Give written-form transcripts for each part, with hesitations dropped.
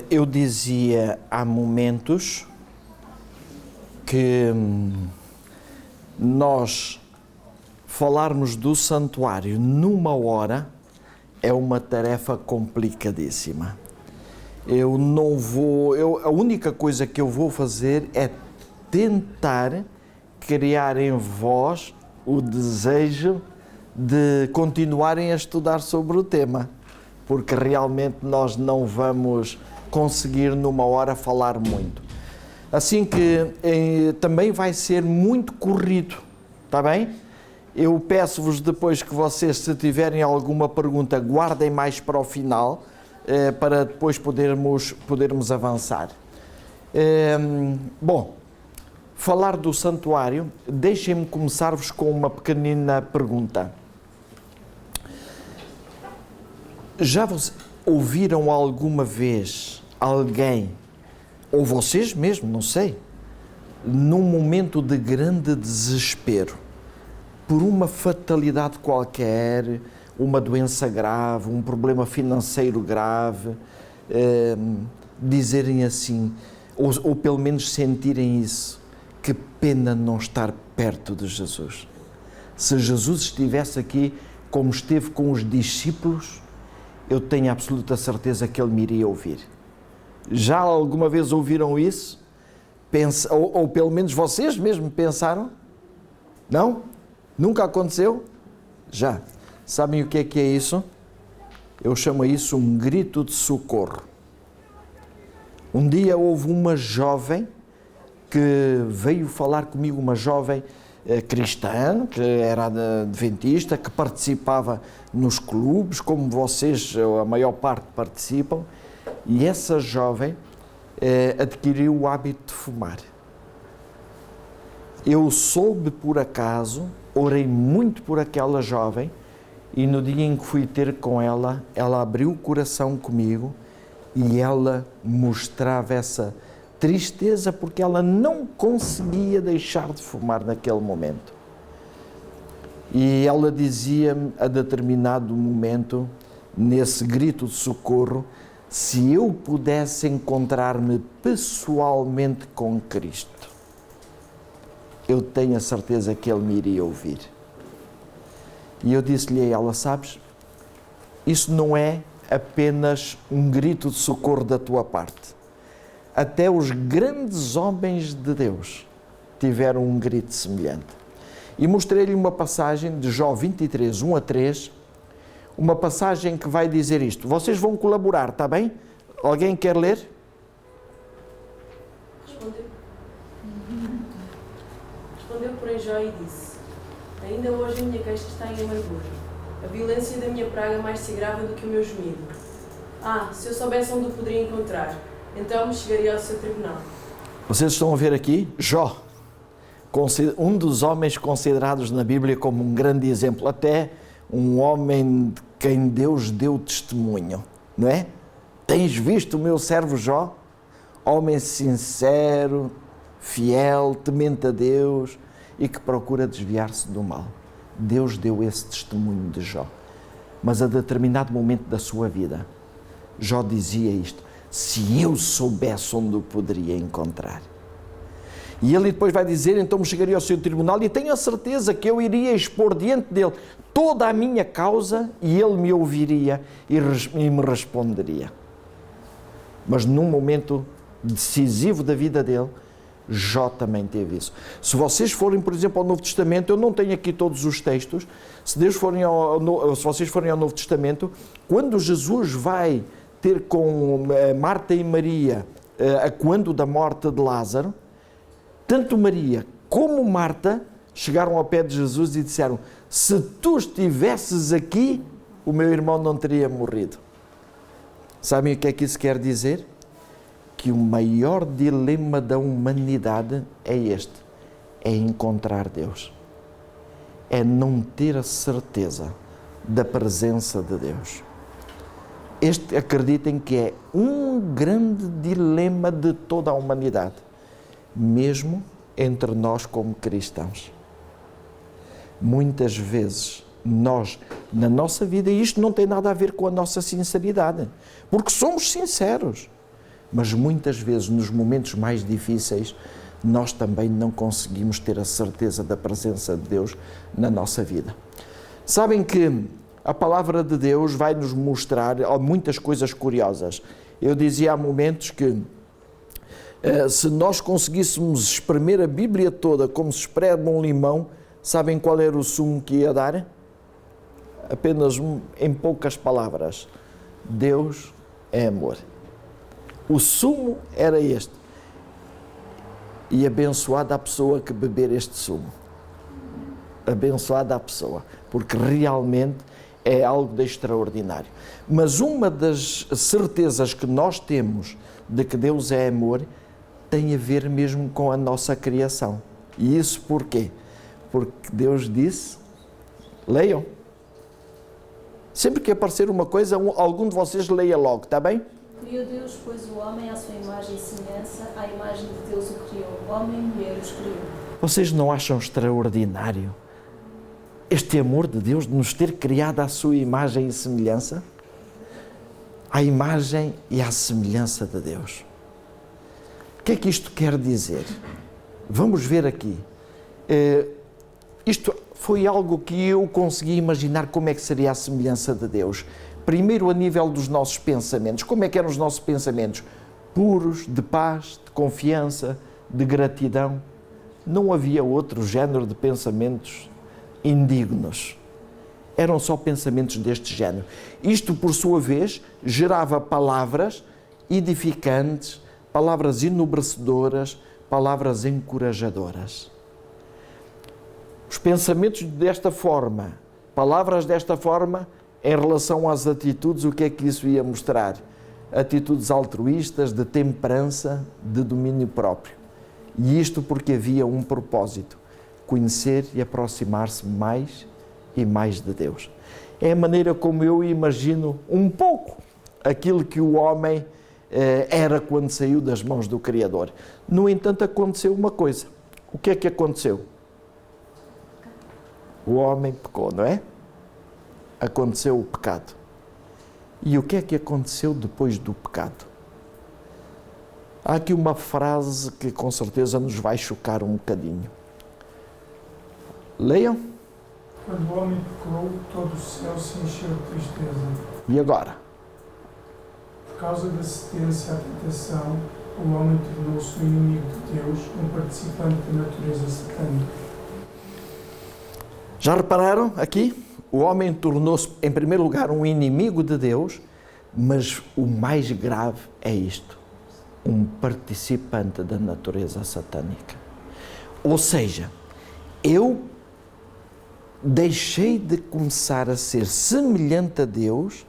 Eu dizia há momentos que nós falarmos do santuário numa hora é uma tarefa complicadíssima. A única coisa que eu vou fazer é tentar criar em vós o desejo de continuarem a estudar sobre o tema, porque realmente nós não vamos conseguir numa hora falar muito. Assim que também vai ser muito corrido, está bem? Eu peço-vos depois que vocês, se tiverem alguma pergunta, guardem mais para o final, para depois podermos avançar. Bom, falar do santuário, deixem-me começar-vos com uma pequenina pergunta. Já ouviram alguma vez alguém, ou vocês mesmo, não sei, num momento de grande desespero, por uma fatalidade qualquer, uma doença grave, um problema financeiro grave, dizerem assim, ou pelo menos sentirem isso, que pena não estar perto de Jesus. Se Jesus estivesse aqui como esteve com os discípulos, eu tenho absoluta certeza que Ele me iria ouvir. Já alguma vez ouviram isso? Ou pelo menos vocês mesmo pensaram? Não? Nunca aconteceu? Já. Sabem o que é isso? Eu chamo isso um grito de socorro. Um dia houve uma jovem que veio falar comigo, uma jovem cristã, que era adventista, que participava nos clubes, como vocês, a maior parte, participam, e essa jovem adquiriu o hábito de fumar. Eu soube por acaso, orei muito por aquela jovem, e no dia em que fui ter com ela, ela abriu o coração comigo e ela mostrava essa tristeza porque ela não conseguia deixar de fumar naquele momento. E ela dizia-me a determinado momento, nesse grito de socorro, se eu pudesse encontrar-me pessoalmente com Cristo, eu tenho a certeza que Ele me iria ouvir. E eu disse-lhe a ela, sabes, isso não é apenas um grito de socorro da tua parte. Até os grandes homens de Deus tiveram um grito semelhante. E mostrei-lhe uma passagem de Jó 23, 1 a 3, uma passagem que vai dizer isto. Vocês vão colaborar, está bem? Alguém quer ler? Respondeu, porém, Jó e disse, ainda hoje a minha queixa está em amargura. A violência da minha praga mais se agrava do que o meu gemido. Se eu soubesse onde o poderia encontrar, então me chegaria ao seu tribunal. Vocês estão a ver aqui Jó, um dos homens considerados na Bíblia como um grande exemplo, até um homem de quem Deus deu testemunho, não é? Tens visto o meu servo Jó? Homem sincero, fiel, temente a Deus e que procura desviar-se do mal. Deus deu esse testemunho de Jó. Mas a determinado momento da sua vida, Jó dizia isto, se eu soubesse onde o poderia encontrar. E ele depois vai dizer, então me chegaria ao seu tribunal e tenho a certeza que eu iria expor diante dele toda a minha causa e ele me ouviria e me responderia. Mas num momento decisivo da vida dele, Jó também teve isso. Se vocês forem, por exemplo, ao Novo Testamento, eu não tenho aqui todos os textos, se vocês forem ao Novo Testamento, quando Jesus vai ter com Marta e Maria, quando da morte de Lázaro, tanto Maria como Marta chegaram ao pé de Jesus e disseram, se tu estivesses aqui, o meu irmão não teria morrido. Sabem o que é que isso quer dizer? Que o maior dilema da humanidade é este, é encontrar Deus. É não ter a certeza da presença de Deus. Acreditem que é um grande dilema de toda a humanidade, mesmo entre nós como cristãos. Muitas vezes nós, na nossa vida, e isto não tem nada a ver com a nossa sinceridade, porque somos sinceros, Mas muitas vezes, nos momentos mais difíceis, nós também não conseguimos ter a certeza da presença de Deus na nossa vida. Sabem que a palavra de Deus vai nos mostrar muitas coisas curiosas. Eu dizia há momentos que se nós conseguíssemos espremer a Bíblia toda como se espreme um limão, sabem qual era o sumo que ia dar? Apenas em poucas palavras: Deus é amor. O sumo era este. E abençoada a pessoa que beber este sumo. Abençoada a pessoa, porque realmente é algo de extraordinário. Mas uma das certezas que nós temos de que Deus é amor tem a ver mesmo com a nossa criação. E isso porquê? Porque Deus disse, leiam. Sempre que aparecer uma coisa, algum de vocês leia logo, está bem? Criou Deus, pois, o homem à sua imagem e semelhança, à imagem de Deus o criou. Homem e mulher os criou. Vocês não acham extraordinário este amor de Deus de nos ter criado à sua imagem e semelhança? À imagem e à semelhança de Deus. O que é que isto quer dizer? Vamos ver aqui. Isto foi algo que eu consegui imaginar como é que seria a semelhança de Deus. Primeiro, a nível dos nossos pensamentos. Como é que eram os nossos pensamentos? Puros, de paz, de confiança, de gratidão. Não havia outro género de pensamentos indignos. Eram só pensamentos deste género. Isto, por sua vez, gerava palavras edificantes, palavras enobrecedoras, palavras encorajadoras. Os pensamentos desta forma, palavras desta forma, em relação às atitudes, o que é que isso ia mostrar? Atitudes altruístas, de temperança, de domínio próprio. E isto porque havia um propósito: conhecer e aproximar-se mais e mais de Deus. É a maneira como eu imagino um pouco aquilo que o homem era quando saiu das mãos do Criador. No entanto, aconteceu uma coisa. O que é que aconteceu? O homem pecou, não é? Aconteceu o pecado. E o que é que aconteceu depois do pecado? Há aqui uma frase que com certeza nos vai chocar um bocadinho. Leiam. Quando o homem pecou, todo o céu se encheu de tristeza. E agora? Por causa da cedência à tentação, o homem tornou-se um inimigo de Deus, um participante da natureza satânica. Já repararam aqui? O homem tornou-se, em primeiro lugar, um inimigo de Deus, mas o mais grave é isto: um participante da natureza satânica. Ou seja, eu deixei de começar a ser semelhante a Deus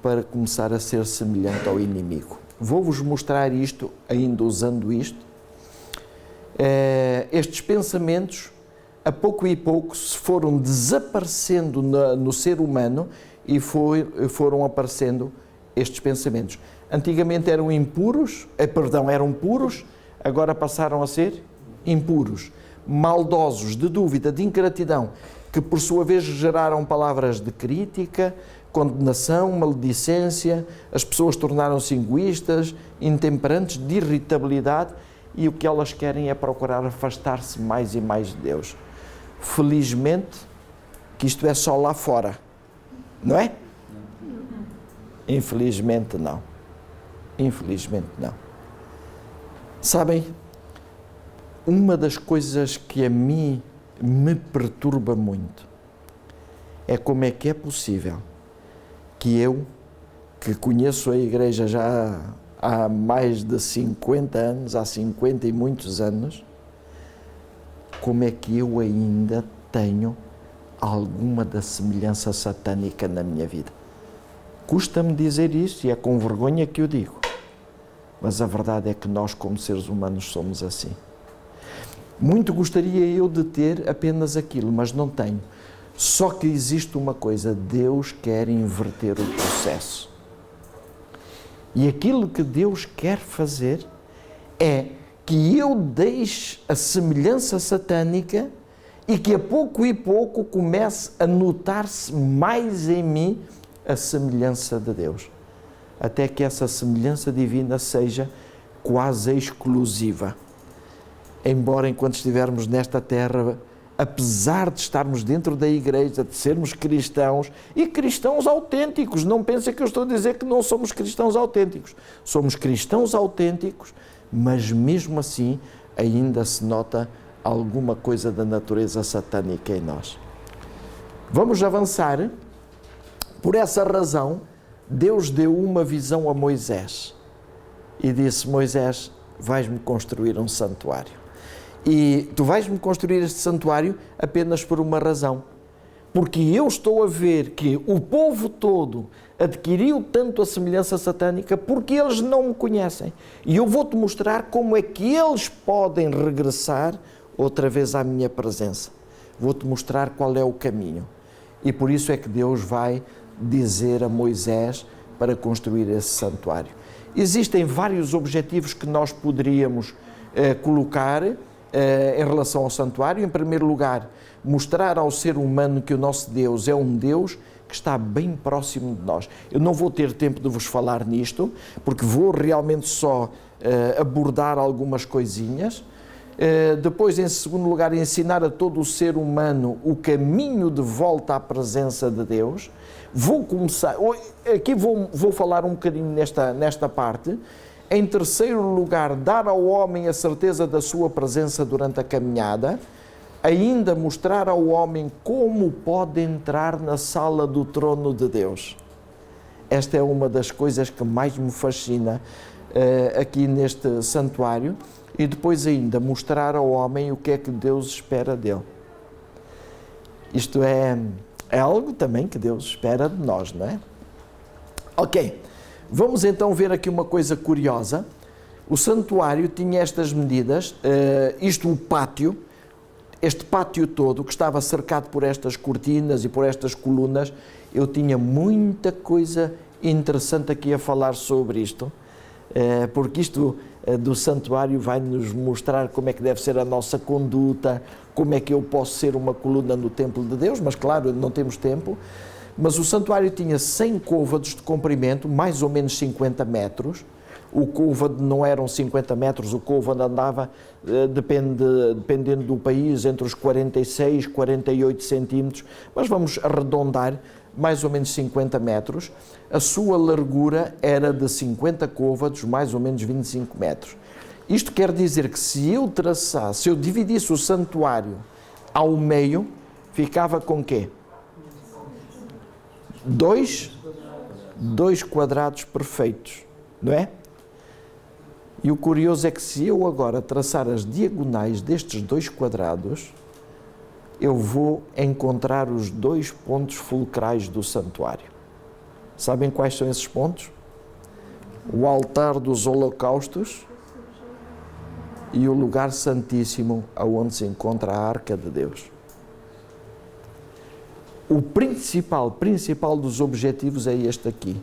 para começar a ser semelhante ao inimigo. Vou-vos mostrar isto, ainda usando isto. Estes pensamentos, a pouco e pouco, se foram desaparecendo no ser humano e foram aparecendo estes pensamentos. Antigamente eram eram puros, agora passaram a ser impuros, maldosos, de dúvida, de ingratidão, que por sua vez geraram palavras de crítica, condenação, maledicência. As pessoas tornaram-se egoístas, intemperantes, de irritabilidade, e o que elas querem é procurar afastar-se mais e mais de Deus. Felizmente que isto é só lá fora, não é? Infelizmente não. Infelizmente não. Sabem, uma das coisas que a mim me perturba muito é como é que é possível que eu, que conheço a igreja já há mais de 50 anos, há 50 e muitos anos, como é que eu ainda tenho alguma da semelhança satânica na minha vida? Custa-me dizer isso e é com vergonha que eu digo, mas a verdade é que nós, como seres humanos, somos assim. Muito gostaria eu de ter apenas aquilo, mas não tenho. Só que existe uma coisa: Deus quer inverter o processo. E aquilo que Deus quer fazer é que eu deixe a semelhança satânica e que a pouco e pouco comece a notar-se mais em mim a semelhança de Deus. até que essa semelhança divina seja quase exclusiva. Embora enquanto estivermos nesta terra, apesar de estarmos dentro da igreja, de sermos cristãos, e cristãos autênticos, não pensem que eu estou a dizer que não somos cristãos autênticos. Somos cristãos autênticos, mas mesmo assim ainda se nota alguma coisa da natureza satânica em nós. Vamos avançar. Por essa razão, Deus deu uma visão a Moisés e disse: Moisés, vais-me construir um santuário. E tu vais-me construir este santuário apenas por uma razão. Porque eu estou a ver que o povo todo adquiriu tanto a semelhança satânica porque eles não me conhecem. E eu vou-te mostrar como é que eles podem regressar outra vez à minha presença. Vou-te mostrar qual é o caminho. E por isso é que Deus vai dizer a Moisés para construir esse santuário. Existem vários objetivos que nós poderíamos colocar em relação ao santuário. Em primeiro lugar, mostrar ao ser humano que o nosso Deus é um Deus que está bem próximo de nós. Eu não vou ter tempo de vos falar nisto, porque vou realmente só abordar algumas coisinhas. Depois, em segundo lugar, ensinar a todo o ser humano o caminho de volta à presença de Deus. Vou começar, aqui vou falar um bocadinho nesta parte. Em terceiro lugar, dar ao homem a certeza da sua presença durante a caminhada. Ainda mostrar ao homem como pode entrar na sala do trono de Deus. Esta é uma das coisas que mais me fascina aqui neste santuário. E depois ainda mostrar ao homem o que é que Deus espera dele. Isto é algo também que Deus espera de nós, não é? Ok, vamos então ver aqui uma coisa curiosa. O santuário tinha estas medidas, o pátio, este pátio todo que estava cercado por estas cortinas e por estas colunas. Eu tinha muita coisa interessante aqui a falar sobre isto, porque isto do santuário vai nos mostrar como é que deve ser a nossa conduta, como é que eu posso ser uma coluna no templo de Deus, mas claro, não temos tempo. Mas o santuário tinha 100 côvados de comprimento, mais ou menos 50 metros. O côvado não eram 50 metros, o côvado andava, dependendo do país, entre os 46 e 48 centímetros, mas vamos arredondar, mais ou menos 50 metros. A sua largura era de 50 côvados, mais ou menos 25 metros. Isto quer dizer que se eu dividisse o santuário ao meio, ficava com quê? Dois quadrados perfeitos, não é? E o curioso é que se eu agora traçar as diagonais destes 2 quadrados, eu vou encontrar os 2 pontos fulcrais do santuário. Sabem quais são esses pontos? O altar dos holocaustos e o lugar santíssimo, onde se encontra a arca de Deus. O principal dos objetivos é este aqui.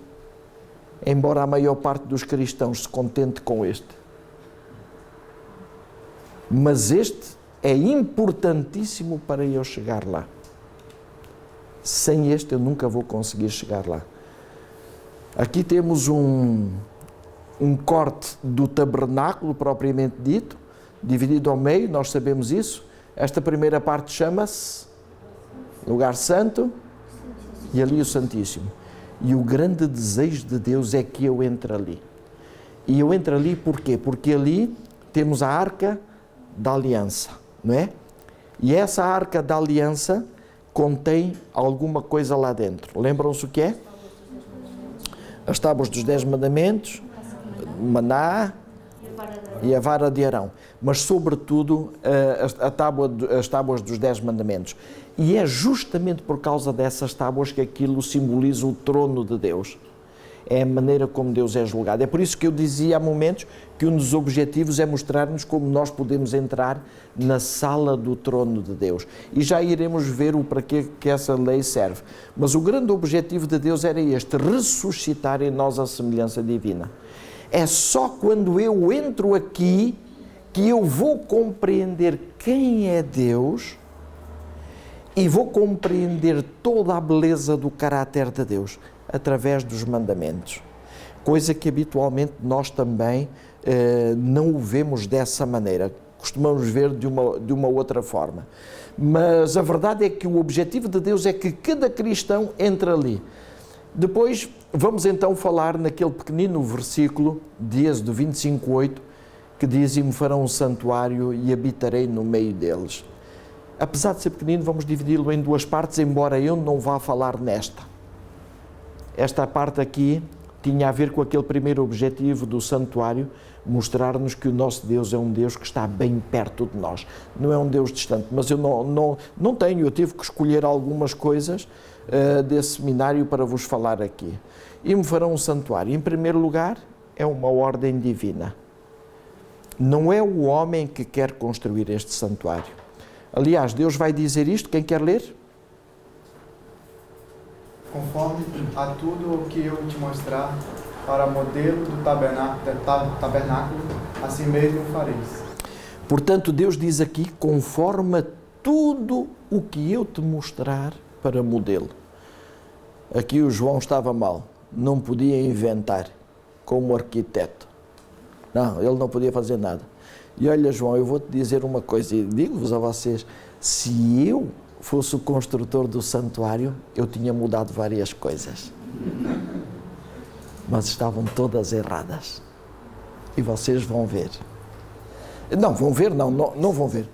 Embora a maior parte dos cristãos se contente com este. Mas este é importantíssimo para eu chegar lá. Sem este eu nunca vou conseguir chegar lá. Aqui temos um corte do tabernáculo propriamente dito, dividido ao meio, nós sabemos isso. Esta primeira parte chama-se Lugar Santo e ali o Santíssimo. E o grande desejo de Deus é que eu entre ali. E eu entro ali porquê? Porque ali temos a Arca da Aliança, não é? E essa Arca da Aliança contém alguma coisa lá dentro. Lembram-se o que é? As tábuas dos 10 mandamentos, Maná e a vara de Arão. Mas, sobretudo, as tábuas dos 10 mandamentos. E é justamente por causa dessas tábuas que aquilo simboliza o trono de Deus. É a maneira como Deus é julgado. É por isso que eu dizia há momentos que um dos objetivos é mostrar-nos como nós podemos entrar na sala do trono de Deus. E já iremos ver o para que essa lei serve. Mas o grande objetivo de Deus era este, ressuscitar em nós a semelhança divina. É só quando eu entro aqui que eu vou compreender quem é Deus e vou compreender toda a beleza do caráter de Deus através dos mandamentos. coisa que habitualmente nós também não o vemos dessa maneira. Costumamos ver de uma outra forma. Mas a verdade é que o objetivo de Deus é que cada cristão entre ali. Depois vamos então falar naquele pequenino versículo de Êxodo 25:8, que diz: e me farão um santuário e habitarei no meio deles. Apesar de ser pequenino, vamos dividi-lo em duas partes, embora eu não vá falar nesta. Esta parte aqui tinha a ver com aquele primeiro objetivo do santuário, mostrar-nos que o nosso Deus é um Deus que está bem perto de nós. Não é um Deus distante, mas eu eu tive que escolher algumas coisas desse seminário para vos falar aqui. E me farão um santuário. Em primeiro lugar, é uma ordem divina. Não é o homem que quer construir este santuário. Aliás, Deus vai dizer isto, quem quer ler? Conforme a tudo o que eu te mostrar, para modelo do tabernáculo, assim mesmo fareis. Portanto, Deus diz aqui, conforme a tudo o que eu te mostrar para modelo. Aqui o João estava mal, não podia inventar como arquiteto. Não, ele não podia fazer nada. E olha, João, eu vou-te dizer uma coisa, e digo-vos a vocês, se eu fosse o construtor do santuário, eu tinha mudado várias coisas. Mas estavam todas erradas. E vocês vão ver. Não vão ver.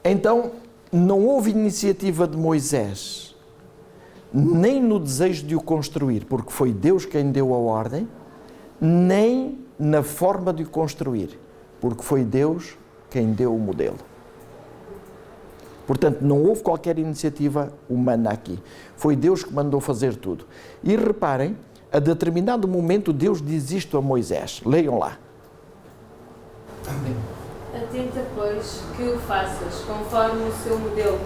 Então, não houve iniciativa de Moisés, nem no desejo de o construir, porque foi Deus quem deu a ordem, nem na forma de o construir, porque foi Deus quem deu o modelo. Portanto, não houve qualquer iniciativa humana aqui. Foi Deus que mandou fazer tudo. E reparem, a determinado momento Deus diz isto a Moisés. Leiam lá. Atenta, pois, que o faças, conforme o seu modelo,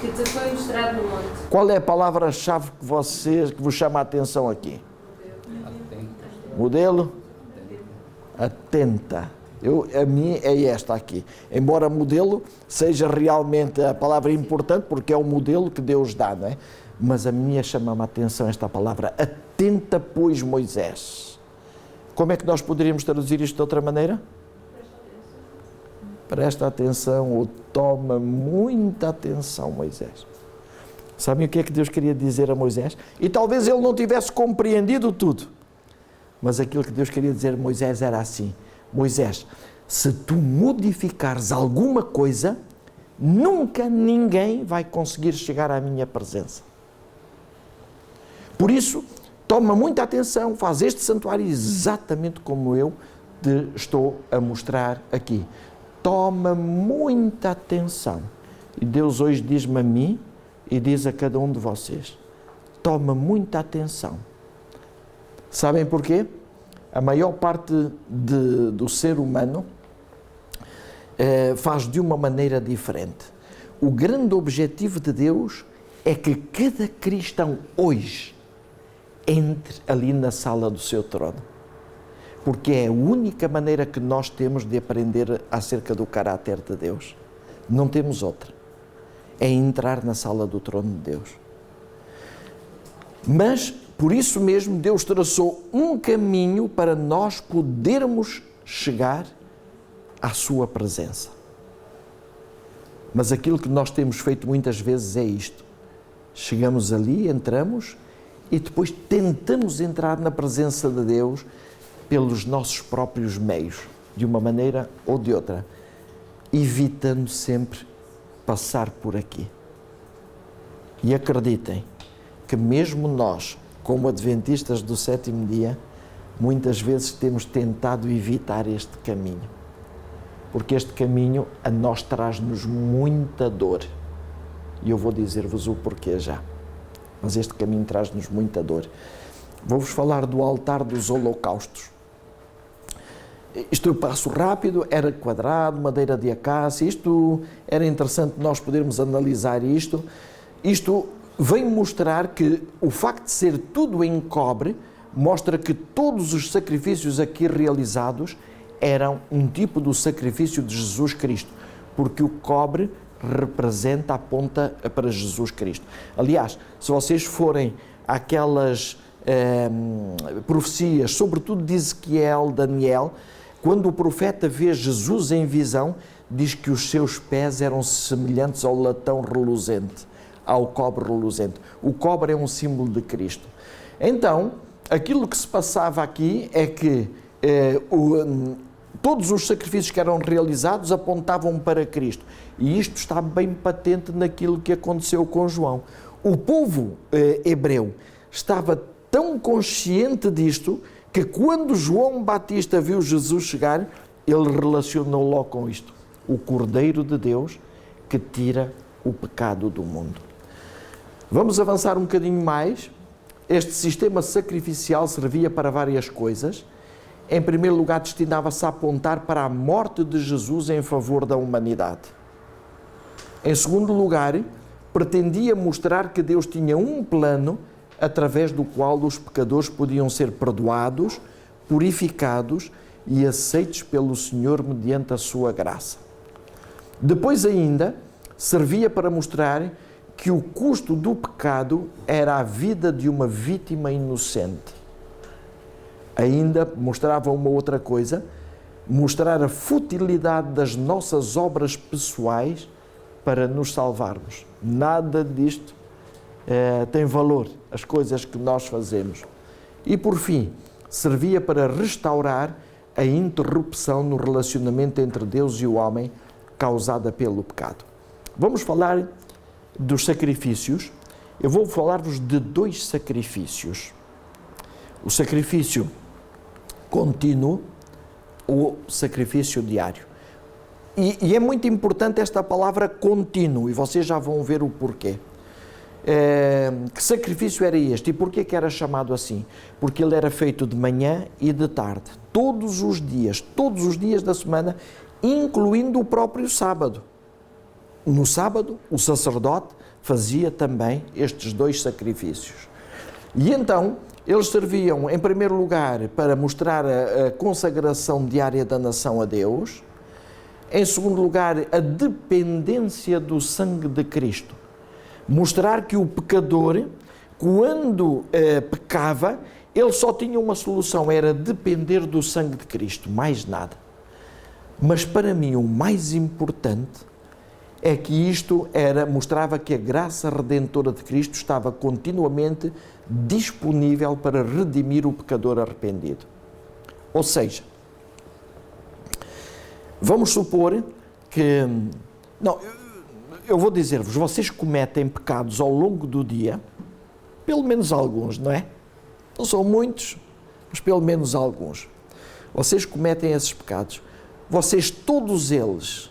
que te foi mostrado no monte. Qual é a palavra-chave que vos chama a atenção aqui? Modelo? Atenta. A minha é esta aqui. Embora modelo seja realmente a palavra importante, porque é o modelo que Deus dá, não é? Mas a minha chama-me a atenção esta palavra. Atenta, pois, Moisés. Como é que nós poderíamos traduzir isto de outra maneira? Presta atenção, ou toma muita atenção, Moisés. Sabem o que é que Deus queria dizer a Moisés? E talvez ele não tivesse compreendido tudo. Mas aquilo que Deus queria dizer a Moisés era assim: Moisés, se tu modificares alguma coisa, nunca ninguém vai conseguir chegar à minha presença. Por isso, toma muita atenção, faz este santuário exatamente como eu te estou a mostrar aqui. Toma muita atenção. E Deus hoje diz-me a mim e diz a cada um de vocês: toma muita atenção. Sabem porquê? A maior parte do ser humano faz de uma maneira diferente. O grande objetivo de Deus é que cada cristão hoje entre ali na sala do seu trono. Porque é a única maneira que nós temos de aprender acerca do caráter de Deus. Não temos outra. É entrar na sala do trono de Deus. Mas, por isso mesmo, Deus traçou um caminho para nós podermos chegar à sua presença. Mas aquilo que nós temos feito muitas vezes é isto. Chegamos ali, entramos e depois tentamos entrar na presença de Deus pelos nossos próprios meios, de uma maneira ou de outra, evitando sempre passar por aqui. E acreditem que mesmo nós, como adventistas do sétimo dia, muitas vezes temos tentado evitar este caminho, porque este caminho a nós traz-nos muita dor. E eu vou dizer-vos o porquê já. Mas este caminho traz-nos muita dor. Vou-vos falar do altar dos holocaustos. Isto eu passo rápido, era quadrado, madeira de acácia, isto era interessante nós podermos analisar isto. Isto vem mostrar que o facto de ser tudo em cobre mostra que todos os sacrifícios aqui realizados eram um tipo do sacrifício de Jesus Cristo, porque o cobre representa, aponta para Jesus Cristo. Aliás, se vocês forem àquelas profecias, sobretudo de Ezequiel, Daniel, quando o profeta vê Jesus em visão, diz que os seus pés eram semelhantes ao latão reluzente, ao cobre reluzente. O cobre é um símbolo de Cristo. Então, aquilo que se passava aqui é que todos os sacrifícios que eram realizados apontavam para Cristo. E isto está bem patente naquilo que aconteceu com João. O povo hebreu estava tão consciente disto que quando João Batista viu Jesus chegar, ele relacionou logo com isto. O Cordeiro de Deus que tira o pecado do mundo. Vamos avançar um bocadinho mais. Este sistema sacrificial servia para várias coisas. Em primeiro lugar, destinava-se a apontar para a morte de Jesus em favor da humanidade. Em segundo lugar, pretendia mostrar que Deus tinha um plano através do qual os pecadores podiam ser perdoados, purificados e aceitos pelo Senhor mediante a sua graça. Depois ainda, servia para mostrar que o custo do pecado era a vida de uma vítima inocente. Ainda mostrava uma outra coisa, mostrar a futilidade das nossas obras pessoais para nos salvarmos. Nada disto tem valor, as coisas que nós fazemos. E por fim, servia para restaurar a interrupção no relacionamento entre Deus e o homem causada pelo pecado. Vamos falar dos sacrifícios. Eu vou falar-vos de 2 sacrifícios. O sacrifício contínuo ou sacrifício diário. E é muito importante esta palavra contínuo, e vocês já vão ver o porquê. Que sacrifício era este e porquê que era chamado assim? Porque ele era feito de manhã e de tarde, todos os dias da semana, incluindo o próprio sábado. No sábado, o sacerdote fazia também estes 2 sacrifícios. E então, eles serviam, em primeiro lugar, para mostrar a consagração diária da nação a Deus. Em segundo lugar, a dependência do sangue de Cristo. Mostrar que o pecador, quando pecava, ele só tinha uma solução, era depender do sangue de Cristo, mais nada. Mas para mim o mais importante é que isto mostrava que a graça redentora de Cristo estava continuamente disponível para redimir o pecador arrependido. Ou seja, vamos supor que... Não, eu vou dizer-vos, vocês cometem pecados ao longo do dia, pelo menos alguns, não é? Não são muitos, mas pelo menos alguns. Vocês cometem esses pecados. Vocês, todos eles,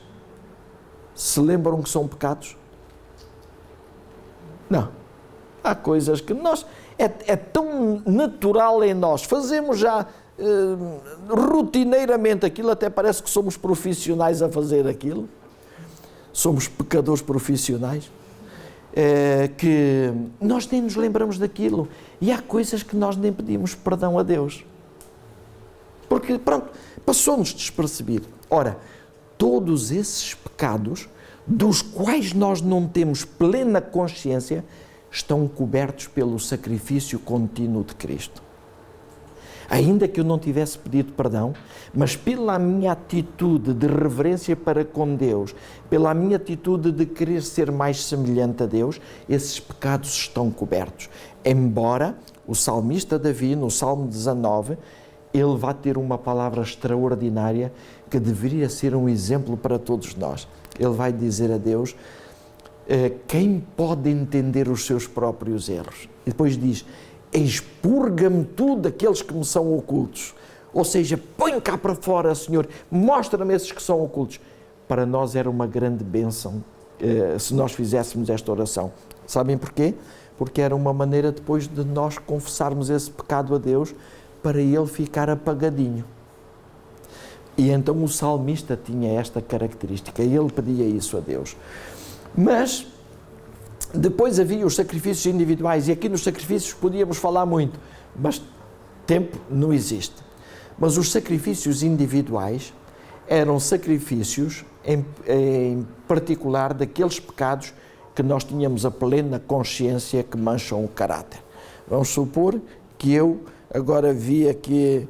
se lembram que são pecados? Não. Há coisas que nós... É tão natural em nós. Fazemos já rotineiramente aquilo, até parece que somos profissionais a fazer aquilo. Somos pecadores profissionais. Que nós nem nos lembramos daquilo. E há coisas que nós nem pedimos perdão a Deus. Porque, pronto, passou-nos despercebido. Ora, todos esses pecados, dos quais nós não temos plena consciência, estão cobertos pelo sacrifício contínuo de Cristo. Ainda que eu não tivesse pedido perdão, mas pela minha atitude de reverência para com Deus, pela minha atitude de querer ser mais semelhante a Deus, esses pecados estão cobertos. Embora o salmista Davi, no Salmo 19, ele vai ter uma palavra extraordinária que deveria ser um exemplo para todos nós. Ele vai dizer a Deus, quem pode entender os seus próprios erros? E depois diz, expurga-me tu daqueles que me são ocultos. Ou seja, põe cá para fora, Senhor, mostra-me esses que são ocultos. Para nós era uma grande bênção se nós fizéssemos esta oração. Sabem porquê? Porque era uma maneira depois de nós confessarmos esse pecado a Deus para ele ficar apagadinho. E então o salmista tinha esta característica, ele pedia isso a Deus. Mas depois havia os sacrifícios individuais, e aqui nos sacrifícios podíamos falar muito, mas tempo não existe. Mas os sacrifícios individuais eram sacrifícios, em particular, daqueles pecados que nós tínhamos a plena consciência que mancham o caráter. Vamos supor que eu agora vi aqui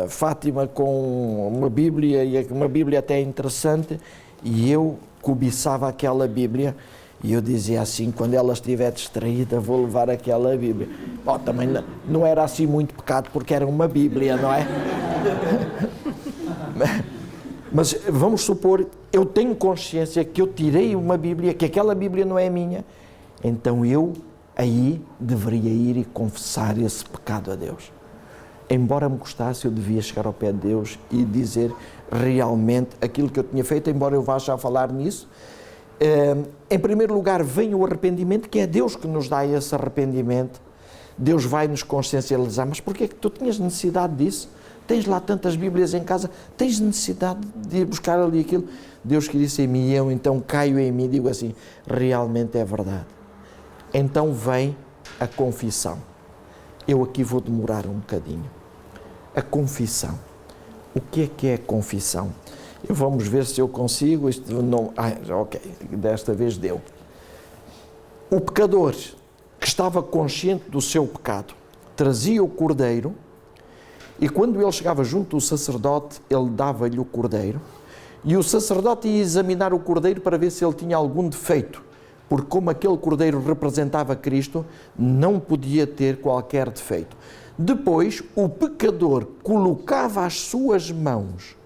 Fátima com uma Bíblia, e uma Bíblia até interessante, e eu cobiçava aquela Bíblia, e eu dizia assim, quando ela estiver distraída, vou levar aquela Bíblia. Bom, também não era assim muito pecado, porque era uma Bíblia, não é? Mas vamos supor, eu tenho consciência que eu tirei uma Bíblia, que aquela Bíblia não é minha, então eu aí deveria ir e confessar esse pecado a Deus. Embora me gostasse, eu devia chegar ao pé de Deus e dizer realmente aquilo que eu tinha feito, embora eu vá já falar nisso. Em primeiro lugar, vem o arrependimento, que é Deus que nos dá esse arrependimento. Deus vai nos consciencializar. Mas porquê é que tu tinhas necessidade disso? Tens lá tantas Bíblias em casa, tens necessidade de ir buscar ali aquilo? Deus que disse em mim, e eu então caio em mim e digo assim, realmente é verdade. Então vem a confissão. Eu aqui vou demorar um bocadinho. A confissão. O que é a confissão? Vamos ver se eu consigo. Isto não. Ok, desta vez deu. O pecador que estava consciente do seu pecado trazia o cordeiro, e quando ele chegava junto do sacerdote, ele dava-lhe o cordeiro, e o sacerdote ia examinar o cordeiro para ver se ele tinha algum defeito, porque como aquele cordeiro representava Cristo, não podia ter qualquer defeito. Depois, o pecador colocava as suas mãos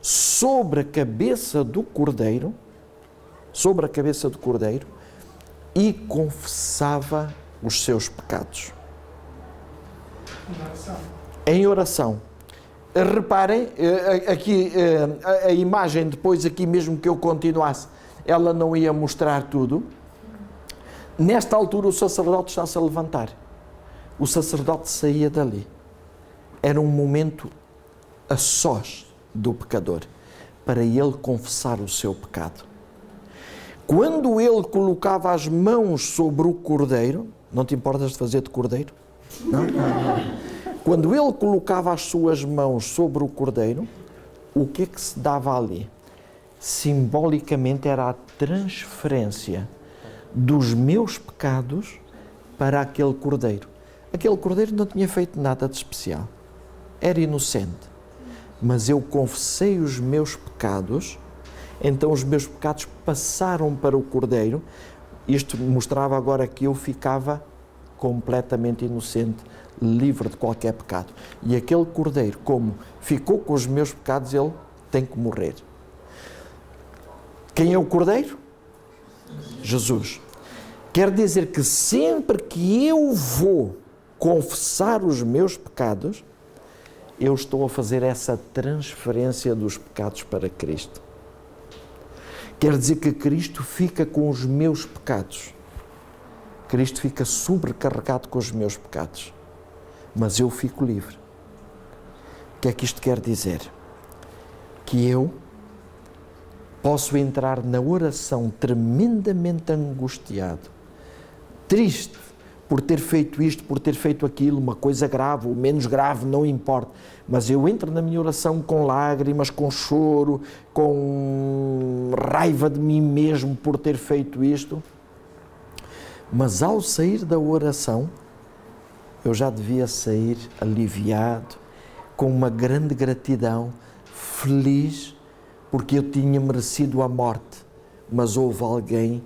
sobre a cabeça do cordeiro, e confessava os seus pecados. Em oração. Reparem, aqui a imagem, depois aqui mesmo que eu continuasse, ela não ia mostrar tudo. Nesta altura o sacerdote está-se a levantar. O sacerdote saía dali. Era um momento a sós do pecador, para ele confessar o seu pecado. Quando ele colocava as mãos sobre o cordeiro, não te importas de fazer de cordeiro? Não? Quando ele colocava as suas mãos sobre o cordeiro, o que é que se dava ali? Simbolicamente era a transferência dos meus pecados para aquele cordeiro. Aquele cordeiro não tinha feito nada de especial. Era inocente. Mas eu confessei os meus pecados, então os meus pecados passaram para o cordeiro. Isto mostrava agora que eu ficava completamente inocente, livre de qualquer pecado. E aquele cordeiro, como ficou com os meus pecados, ele tem que morrer. Quem é o cordeiro? Jesus. Quer dizer que sempre que eu vou confessar os meus pecados, eu estou a fazer essa transferência dos pecados para Cristo. Quer dizer que Cristo fica com os meus pecados. Cristo fica sobrecarregado com os meus pecados. Mas eu fico livre. O que é que isto quer dizer? Que eu posso entrar na oração tremendamente angustiado, triste, por ter feito isto, por ter feito aquilo, uma coisa grave ou menos grave, não importa. Mas eu entro na minha oração com lágrimas, com choro, com raiva de mim mesmo por ter feito isto. Mas ao sair da oração, eu já devia sair aliviado, com uma grande gratidão, feliz, porque eu tinha merecido a morte, mas houve alguém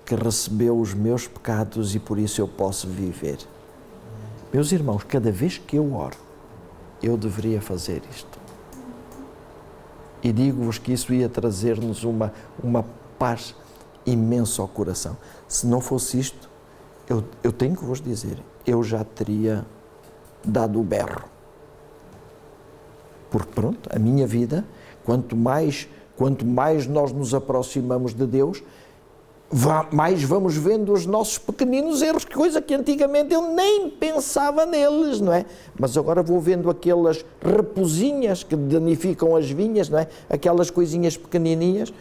que recebeu os meus pecados e por isso eu posso viver. Meus irmãos, cada vez que eu oro, eu deveria fazer isto. E digo-vos que isso ia trazer-nos uma paz imensa ao coração. Se não fosse isto, eu tenho que vos dizer, eu já teria dado o berro. Porque pronto, a minha vida, quanto mais nós nos aproximamos de Deus, mais vamos vendo os nossos pequeninos erros, coisa que antigamente eu nem pensava neles, não é? Mas agora vou vendo aquelas raposinhas que danificam as vinhas, não é? Aquelas coisinhas pequenininhas,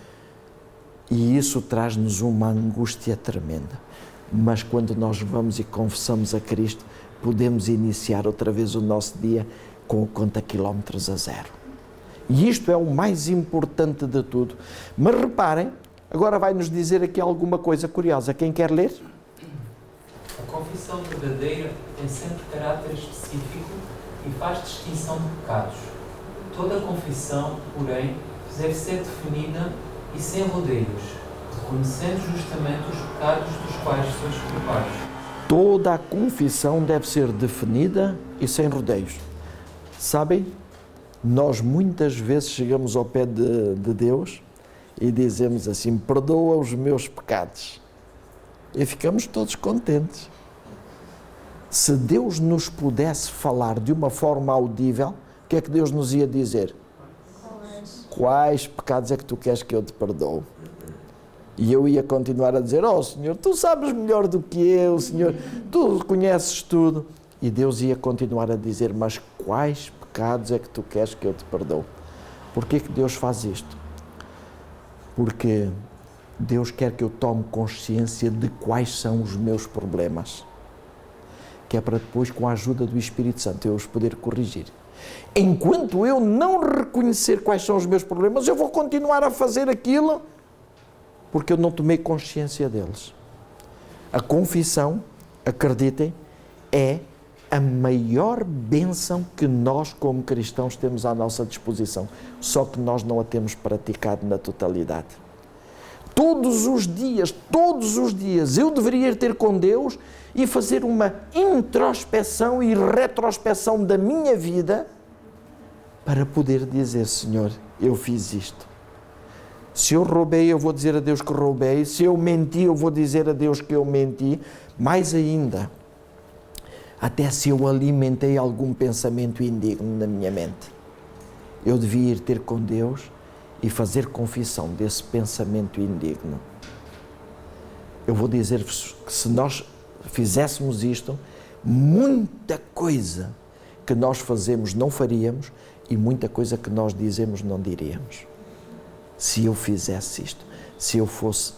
e isso traz-nos uma angústia tremenda. Mas quando nós vamos e confessamos a Cristo, podemos iniciar outra vez o nosso dia com o conta-quilómetros a zero. E isto é o mais importante de tudo. Mas reparem, agora vai-nos dizer aqui alguma coisa curiosa. Quem quer ler? A confissão verdadeira tem sempre caráter específico e faz distinção de pecados. Toda confissão, porém, deve ser definida e sem rodeios, reconhecendo justamente os pecados dos quais sois culpados. Toda a confissão deve ser definida e sem rodeios. Sabem, nós muitas vezes chegamos ao pé de Deus e dizemos assim: perdoa os meus pecados. E ficamos todos contentes. Se Deus nos pudesse falar de uma forma audível, o que é que Deus nos ia dizer? Quais pecados é que tu queres que eu te perdoo? E eu ia continuar a dizer: oh Senhor, tu sabes melhor do que eu, Senhor, tu conheces tudo. E Deus ia continuar a dizer: mas quais pecados é que tu queres que eu te perdoo? Porquê que Deus faz isto? Porque Deus quer que eu tome consciência de quais são os meus problemas, que é para depois, com a ajuda do Espírito Santo, eu os poder corrigir. Enquanto eu não reconhecer quais são os meus problemas, eu vou continuar a fazer aquilo porque eu não tomei consciência deles. A confissão, acreditem, é a maior bênção que nós, como cristãos, temos à nossa disposição. Só que nós não a temos praticado na totalidade. Todos os dias, eu deveria ter com Deus e fazer uma introspeção e retrospeção da minha vida para poder dizer: Senhor, eu fiz isto. Se eu roubei, eu vou dizer a Deus que roubei. Se eu menti, eu vou dizer a Deus que eu menti. Mais ainda, até se eu alimentei algum pensamento indigno na minha mente, eu devia ir ter com Deus e fazer confissão desse pensamento indigno. Eu vou dizer-vos que se nós fizéssemos isto, muita coisa que nós fazemos não faríamos e muita coisa que nós dizemos não diríamos. Se eu fizesse isto, se eu fosse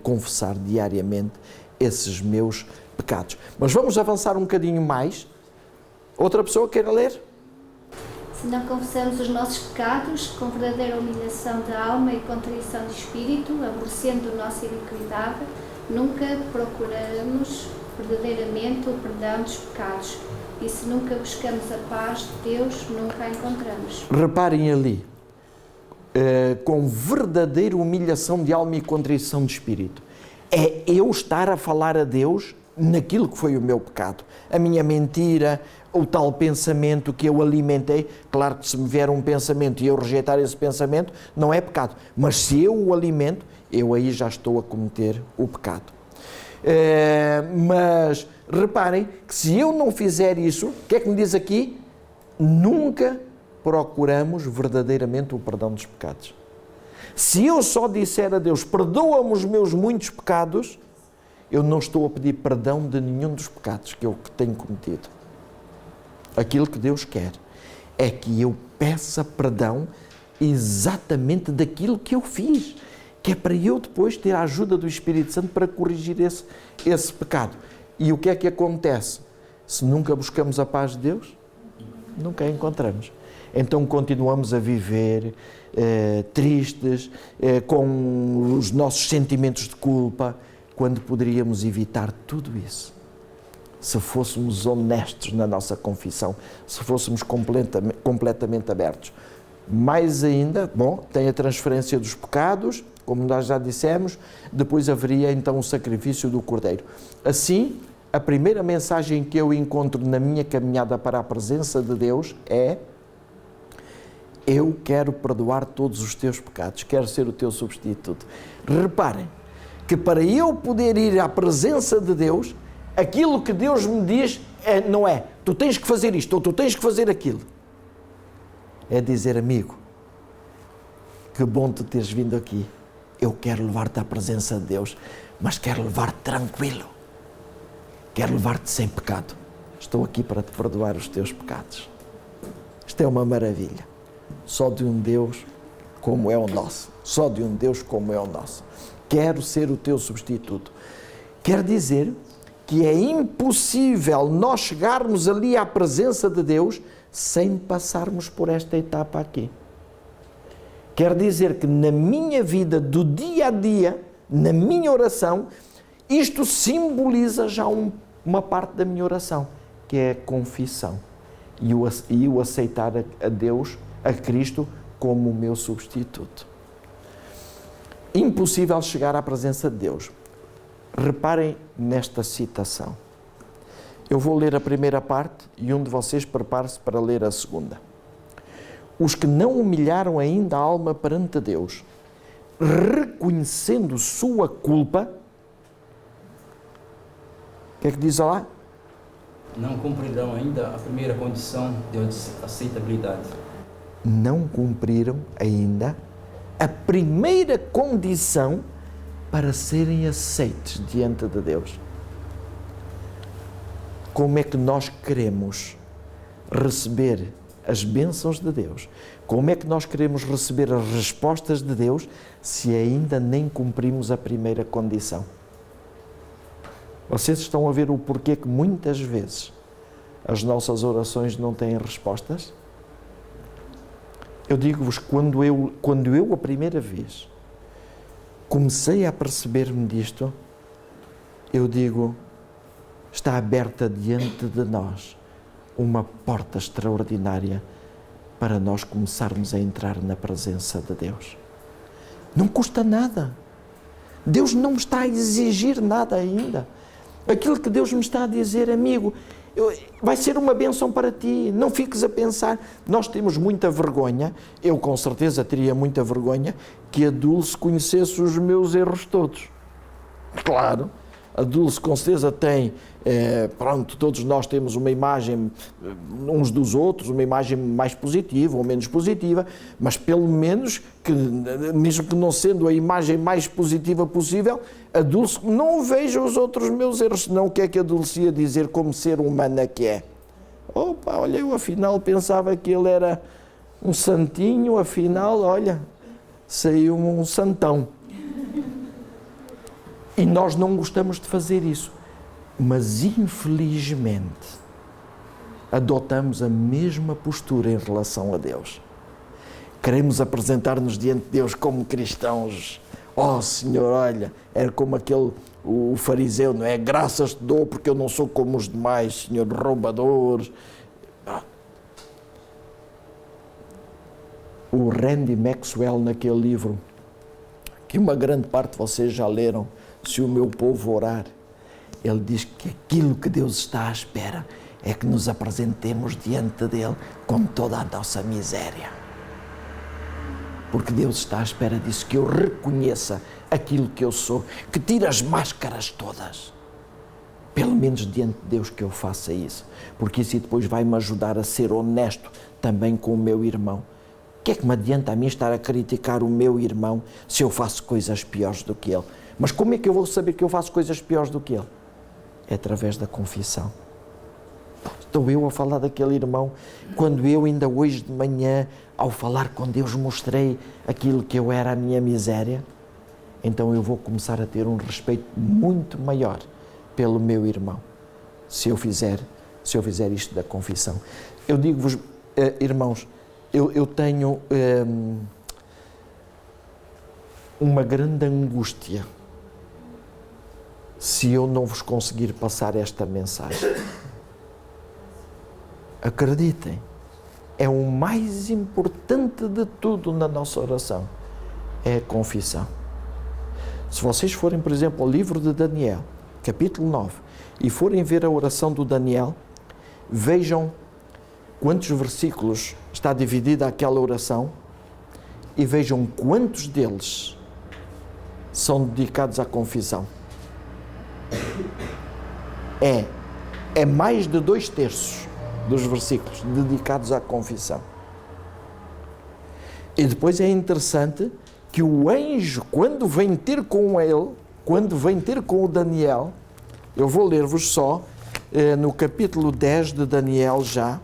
confessar diariamente esses meus pecados. Mas vamos avançar um bocadinho mais. Outra pessoa queira ler? Se não confessamos os nossos pecados, com verdadeira humilhação da alma e contrição de espírito, aborrecendo nossa iniquidade, nunca procuramos verdadeiramente o perdão dos pecados. E se nunca buscamos a paz de Deus, nunca a encontramos. Reparem ali, com verdadeira humilhação de alma e contrição de espírito. É eu estar a falar a Deus naquilo que foi o meu pecado, a minha mentira, o tal pensamento que eu alimentei. Claro que se me vier um pensamento e eu rejeitar esse pensamento, não é pecado. Mas se eu o alimento, eu aí já estou a cometer o pecado. Mas reparem que se eu não fizer isso, o que é que me diz aqui? Nunca procuramos verdadeiramente o perdão dos pecados. Se eu só disser a Deus: perdoa-me os meus muitos pecados, eu não estou a pedir perdão de nenhum dos pecados que eu tenho cometido. Aquilo que Deus quer é que eu peça perdão exatamente daquilo que eu fiz, que é para eu depois ter a ajuda do Espírito Santo para corrigir esse pecado. E o que é que acontece? Se nunca buscamos a paz de Deus, nunca a encontramos. Então continuamos a viver tristes, com os nossos sentimentos de culpa, quando poderíamos evitar tudo isso se fôssemos honestos na nossa confissão, se fôssemos completamente abertos. Mais ainda, tem a transferência dos pecados, como nós já dissemos, depois haveria então o sacrifício do Cordeiro. Assim, a primeira mensagem que eu encontro na minha caminhada para a presença de Deus é: eu quero perdoar todos os teus pecados, quero ser o teu substituto. Reparem que para eu poder ir à presença de Deus, aquilo que Deus me diz não é tu tens que fazer isto ou tu tens que fazer aquilo. É dizer: amigo, que bom tu teres vindo aqui. Eu quero levar-te à presença de Deus, mas quero levar-te tranquilo. Quero levar-te sem pecado. Estou aqui para te perdoar os teus pecados. Isto é uma maravilha. Só de um Deus como é o nosso. Só de um Deus como é o nosso. Quero ser o teu substituto. Quer dizer que é impossível nós chegarmos ali à presença de Deus sem passarmos por esta etapa aqui. Quer dizer que na minha vida do dia a dia, na minha oração, isto simboliza já um uma parte da minha oração, que é a confissão. E o aceitar a Deus, a Cristo, como o meu substituto. Impossível chegar à presença de Deus. Reparem nesta citação. Eu vou ler a primeira parte e um de vocês prepare-se para ler a segunda. Os que não humilharam ainda a alma perante Deus, reconhecendo sua culpa, o que é que diz lá? Não cumprirão ainda a primeira condição de aceitabilidade. Não cumpriram ainda a primeira condição para serem aceitos diante de Deus. Como é que nós queremos receber as bênçãos de Deus? Como é que nós queremos receber as respostas de Deus se ainda nem cumprimos a primeira condição? Vocês estão a ver o porquê que muitas vezes as nossas orações não têm respostas? Eu digo-vos, quando eu a primeira vez comecei a perceber-me disto, eu digo, está aberta diante de nós uma porta extraordinária para nós começarmos a entrar na presença de Deus. Não custa nada. Deus não me está a exigir nada ainda. Aquilo que Deus me está a dizer, amigo, vai ser uma bênção para ti, não fiques a pensar. Nós temos muita vergonha, eu com certeza teria muita vergonha, que a Dulce conhecesse os meus erros todos. Claro, a Dulce com certeza tem, todos nós temos uma imagem uns dos outros, uma imagem mais positiva ou menos positiva, mas pelo menos, mesmo que não sendo a imagem mais positiva possível, a Dulce não veja os outros meus erros, senão o que é que a Dulce ia dizer como ser humana que é? Opa, olha, eu afinal pensava que ele era um santinho, afinal, olha, saiu um santão. E nós não gostamos de fazer isso, mas infelizmente adotamos a mesma postura em relação a Deus. Queremos apresentar-nos diante de Deus como cristãos. Oh Senhor, olha, era como o fariseu, não é? Graças te dou porque eu não sou como os demais, Senhor, roubadores. O Randy Maxwell, naquele livro, que uma grande parte de vocês já leram, Se o Meu Povo Orar, ele diz que aquilo que Deus está à espera é que nos apresentemos diante dele com toda a nossa miséria. Porque Deus está à espera disso, que eu reconheça aquilo que eu sou, que tire as máscaras todas. Pelo menos diante de Deus que eu faça isso, porque isso depois vai-me ajudar a ser honesto também com o meu irmão. O que é que me adianta a mim estar a criticar o meu irmão se eu faço coisas piores do que ele? Mas como é que eu vou saber que eu faço coisas piores do que ele? É através da confissão. Estou eu a falar daquele irmão, quando eu ainda hoje de manhã, ao falar com Deus, mostrei aquilo que eu era a minha miséria, então eu vou começar a ter um respeito muito maior pelo meu irmão, se eu fizer isto da confissão. Eu digo-vos, irmãos, eu tenho uma grande angústia se eu não vos conseguir passar esta mensagem. Acreditem, é o mais importante de tudo na nossa oração, é a confissão. Se vocês forem, por exemplo, ao livro de Daniel, capítulo 9, e forem ver a oração do Daniel, vejam quantos versículos está dividida aquela oração e vejam quantos deles são dedicados à confissão. É mais de 2/3 dos versículos dedicados à confissão. E depois é interessante que o anjo, quando vem ter com o Daniel, eu vou ler-vos só no capítulo 10 de Daniel já,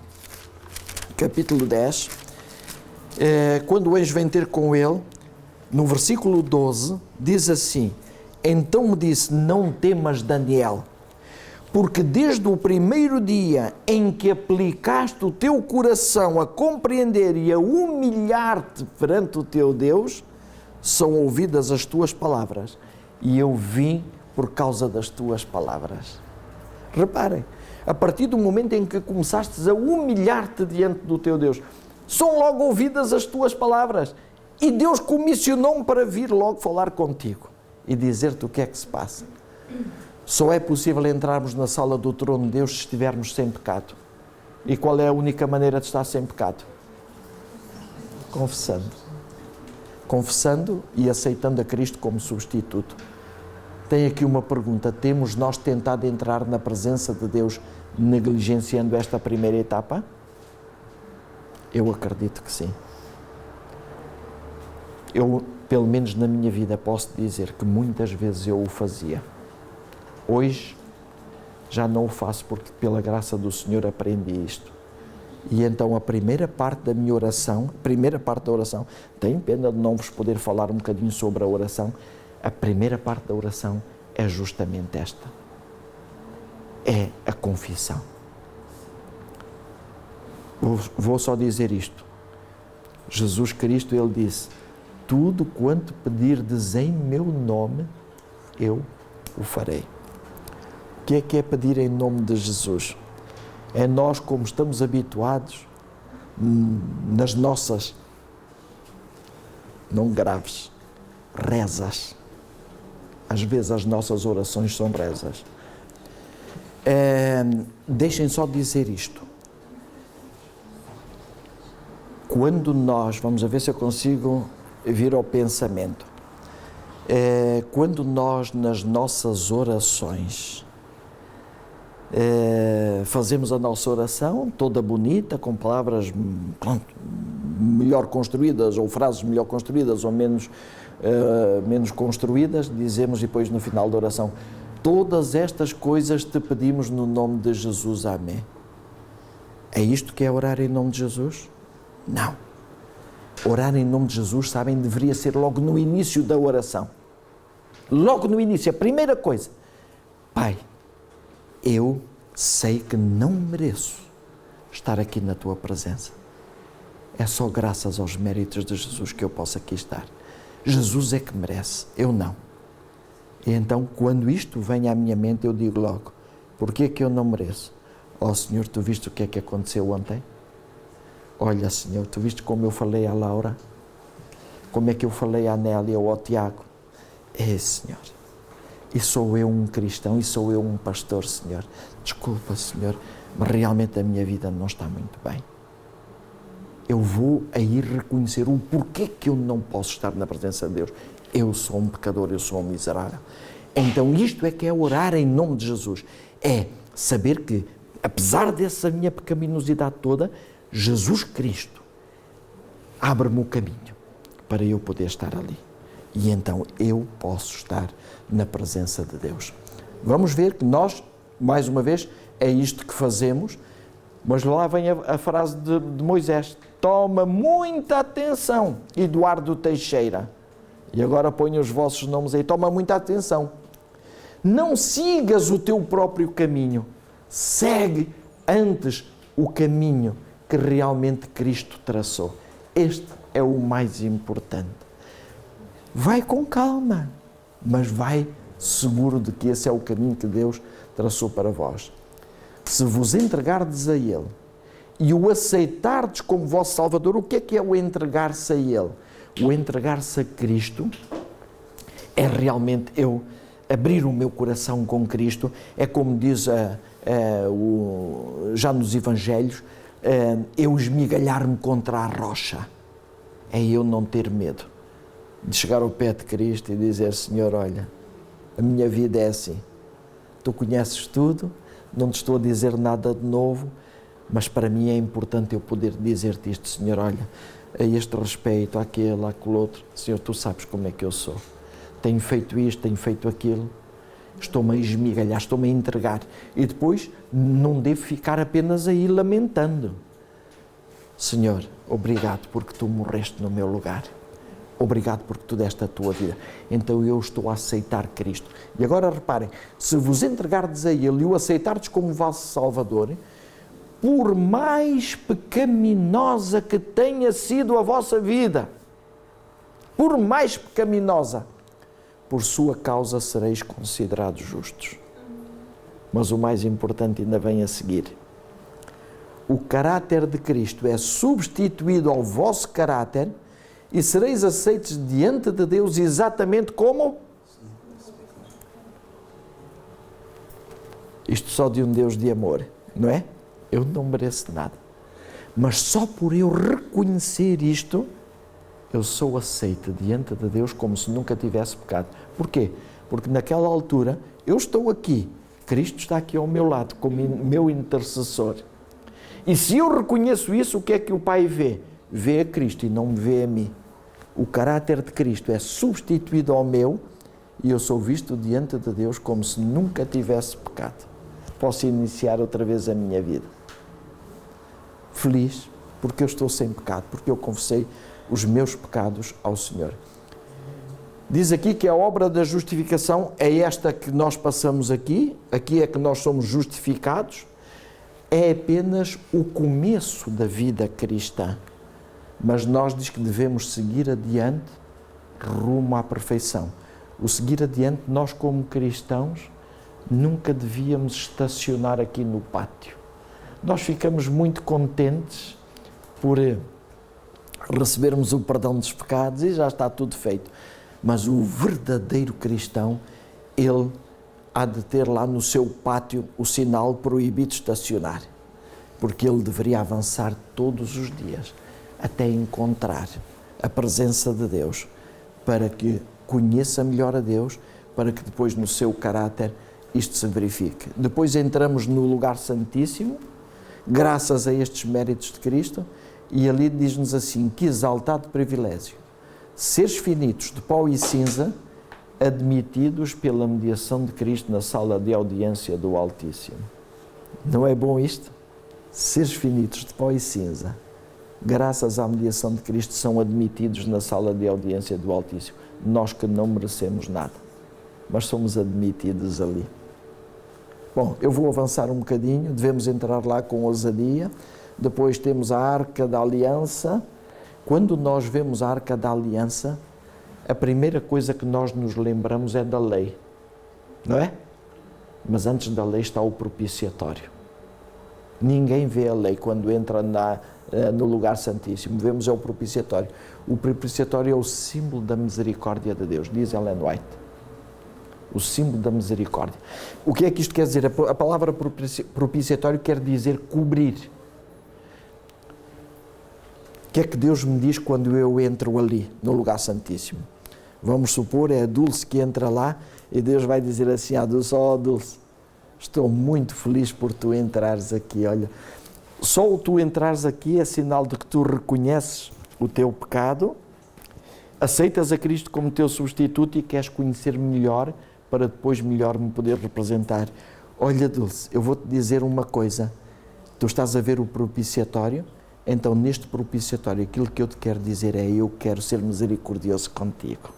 capítulo 10, quando o anjo vem ter com ele, no versículo 12, diz assim: então me disse, não temas, Daniel, porque desde o primeiro dia em que aplicaste o teu coração a compreender e a humilhar-te perante o teu Deus, são ouvidas as tuas palavras, e eu vim por causa das tuas palavras. Reparem, a partir do momento em que começaste a humilhar-te diante do teu Deus, são logo ouvidas as tuas palavras. E Deus comissionou-me para vir logo falar contigo e dizer-te o que é que se passa. Só é possível entrarmos na sala do trono de Deus se estivermos sem pecado. E qual é a única maneira de estar sem pecado? Confessando. Confessando e aceitando a Cristo como substituto. Tenho aqui uma pergunta. Temos nós tentado entrar na presença de Deus negligenciando esta primeira etapa? Eu acredito que sim. Eu, pelo menos na minha vida, posso dizer que muitas vezes eu o fazia. Hoje já não o faço porque pela graça do Senhor aprendi isto. E então a primeira parte da minha oração, tenho pena de não vos poder falar um bocadinho sobre a oração, a primeira parte da oração é justamente esta. É a confissão. Vou só dizer isto. Jesus Cristo, Ele disse: tudo quanto pedirdes em meu nome, eu o farei. O que é pedir em nome de Jesus? É nós, como estamos habituados, nas nossas, não graves, rezas. Às vezes as nossas orações são rezas. Deixem só dizer isto. Quando nós, vamos ver se eu consigo vir ao pensamento, quando nós nas nossas orações fazemos a nossa oração toda bonita, com palavras melhor construídas, ou frases melhor construídas ou menos construídas, dizemos depois no final da oração: todas estas coisas te pedimos no nome de Jesus, amém. É isto que é orar em nome de Jesus? Não. Orar em nome de Jesus, sabem, deveria ser logo no início da oração. Logo no início, a primeira coisa: Pai, eu sei que não mereço estar aqui na Tua presença. É só graças aos méritos de Jesus que eu posso aqui estar. Jesus é que merece, eu não. E então, quando isto vem à minha mente, eu digo logo: porquê que eu não mereço? Ó Senhor, Tu viste o que é que aconteceu ontem? Olha, Senhor, Tu viste como eu falei à Laura? Como é que eu falei à Nélia ou ao Tiago? Senhor, e sou eu um cristão, e sou eu um pastor, Senhor. Desculpa, Senhor, mas realmente a minha vida não está muito bem. Eu vou aí reconhecer o porquê que eu não posso estar na presença de Deus. Eu sou um pecador, eu sou um miserável. Então isto é que é orar em nome de Jesus. É saber que, apesar dessa minha pecaminosidade toda, Jesus Cristo abre-me o caminho para eu poder estar ali. E então eu posso estar na presença de Deus. Vamos ver que nós, mais uma vez, é isto que fazemos, mas lá vem a frase de Moisés: toma muita atenção, Eduardo Teixeira. E agora ponho os vossos nomes aí, toma muita atenção. Não sigas o teu próprio caminho, segue antes o caminho que realmente Cristo traçou. Este é o mais importante. Vai com calma, mas vai seguro de que esse é o caminho que Deus traçou para vós. Se vos entregardes a Ele e o aceitardes como vosso Salvador, o que é o entregar-se a Ele? O entregar-se a Cristo é realmente eu abrir o meu coração com Cristo, é como diz já nos Evangelhos, eu esmigalhar-me contra a rocha. É eu não ter medo de chegar ao pé de Cristo e dizer: Senhor, olha, a minha vida é assim. Tu conheces tudo, não te estou a dizer nada de novo, mas para mim é importante eu poder dizer-te isto: Senhor, olha, a este respeito, àquele, àquele outro, Senhor, Tu sabes como é que eu sou. Tenho feito isto, tenho feito aquilo, estou-me a esmigalhar, estou-me a entregar. E depois não devo ficar apenas aí lamentando. Senhor, obrigado porque Tu morreste no meu lugar. Obrigado porque Tu deste a Tua vida. Então eu estou a aceitar Cristo. E agora reparem, se vos entregardes a Ele e o aceitardes como vosso Salvador, por mais pecaminosa que tenha sido a vossa vida, por mais pecaminosa, por sua causa sereis considerados justos. Mas o mais importante ainda vem a seguir. O caráter de Cristo é substituído ao vosso caráter e sereis aceitos diante de Deus exatamente como? Isto só de um Deus de amor, não é? Eu não mereço nada. Mas só por eu reconhecer isto, eu sou aceito diante de Deus como se nunca tivesse pecado. Porquê? Porque naquela altura, eu estou aqui, Cristo está aqui ao meu lado, como meu intercessor. E se eu reconheço isso, o que é que o Pai vê? Vê a Cristo e não me vê a mim. O caráter de Cristo é substituído ao meu e eu sou visto diante de Deus como se nunca tivesse pecado. Posso iniciar outra vez a minha vida. Feliz, porque eu estou sem pecado, porque eu confessei os meus pecados ao Senhor. Diz aqui que a obra da justificação é esta que nós passamos aqui é que nós somos justificados, é apenas o começo da vida cristã. Mas nós diz que devemos seguir adiante rumo à perfeição. O seguir adiante, nós como cristãos, nunca devíamos estacionar aqui no pátio. Nós ficamos muito contentes por recebermos o perdão dos pecados e já está tudo feito. Mas o verdadeiro cristão, ele há de ter lá no seu pátio o sinal proibido estacionar, porque ele deveria avançar todos os dias até encontrar a presença de Deus, para que conheça melhor a Deus, para que depois no seu caráter isto se verifique. Depois entramos no lugar santíssimo, graças a estes méritos de Cristo, e ali diz-nos assim: que exaltado privilégio, seres finitos de pó e cinza, admitidos pela mediação de Cristo na sala de audiência do Altíssimo. Não é bom isto? Seres finitos de pó e cinza, graças à mediação de Cristo, são admitidos na sala de audiência do Altíssimo. Nós que não merecemos nada, mas somos admitidos ali. Bom, eu vou avançar um bocadinho, devemos entrar lá com ousadia. Depois temos a Arca da Aliança. Quando nós vemos a Arca da Aliança, a primeira coisa que nós nos lembramos é da lei, não é? Mas antes da lei está o propiciatório. Ninguém vê a lei quando entra no lugar santíssimo. Vemos é o propiciatório. O propiciatório é o símbolo da misericórdia de Deus, diz Ellen White. O símbolo da misericórdia. O que é que isto quer dizer? A palavra propiciatório quer dizer cobrir. O que é que Deus me diz quando eu entro ali, no lugar santíssimo? Vamos supor, é a Dulce que entra lá e Deus vai dizer assim à Dulce: ó Dulce, estou muito feliz por tu entrares aqui, olha. Só o tu entrares aqui é sinal de que tu reconheces o teu pecado, aceitas a Cristo como teu substituto e queres conhecer melhor para depois melhor me poder representar. Olha Dulce, eu vou-te dizer uma coisa, tu estás a ver o propiciatório? Então, neste propiciatório, aquilo que eu te quero dizer é: eu quero ser misericordioso contigo.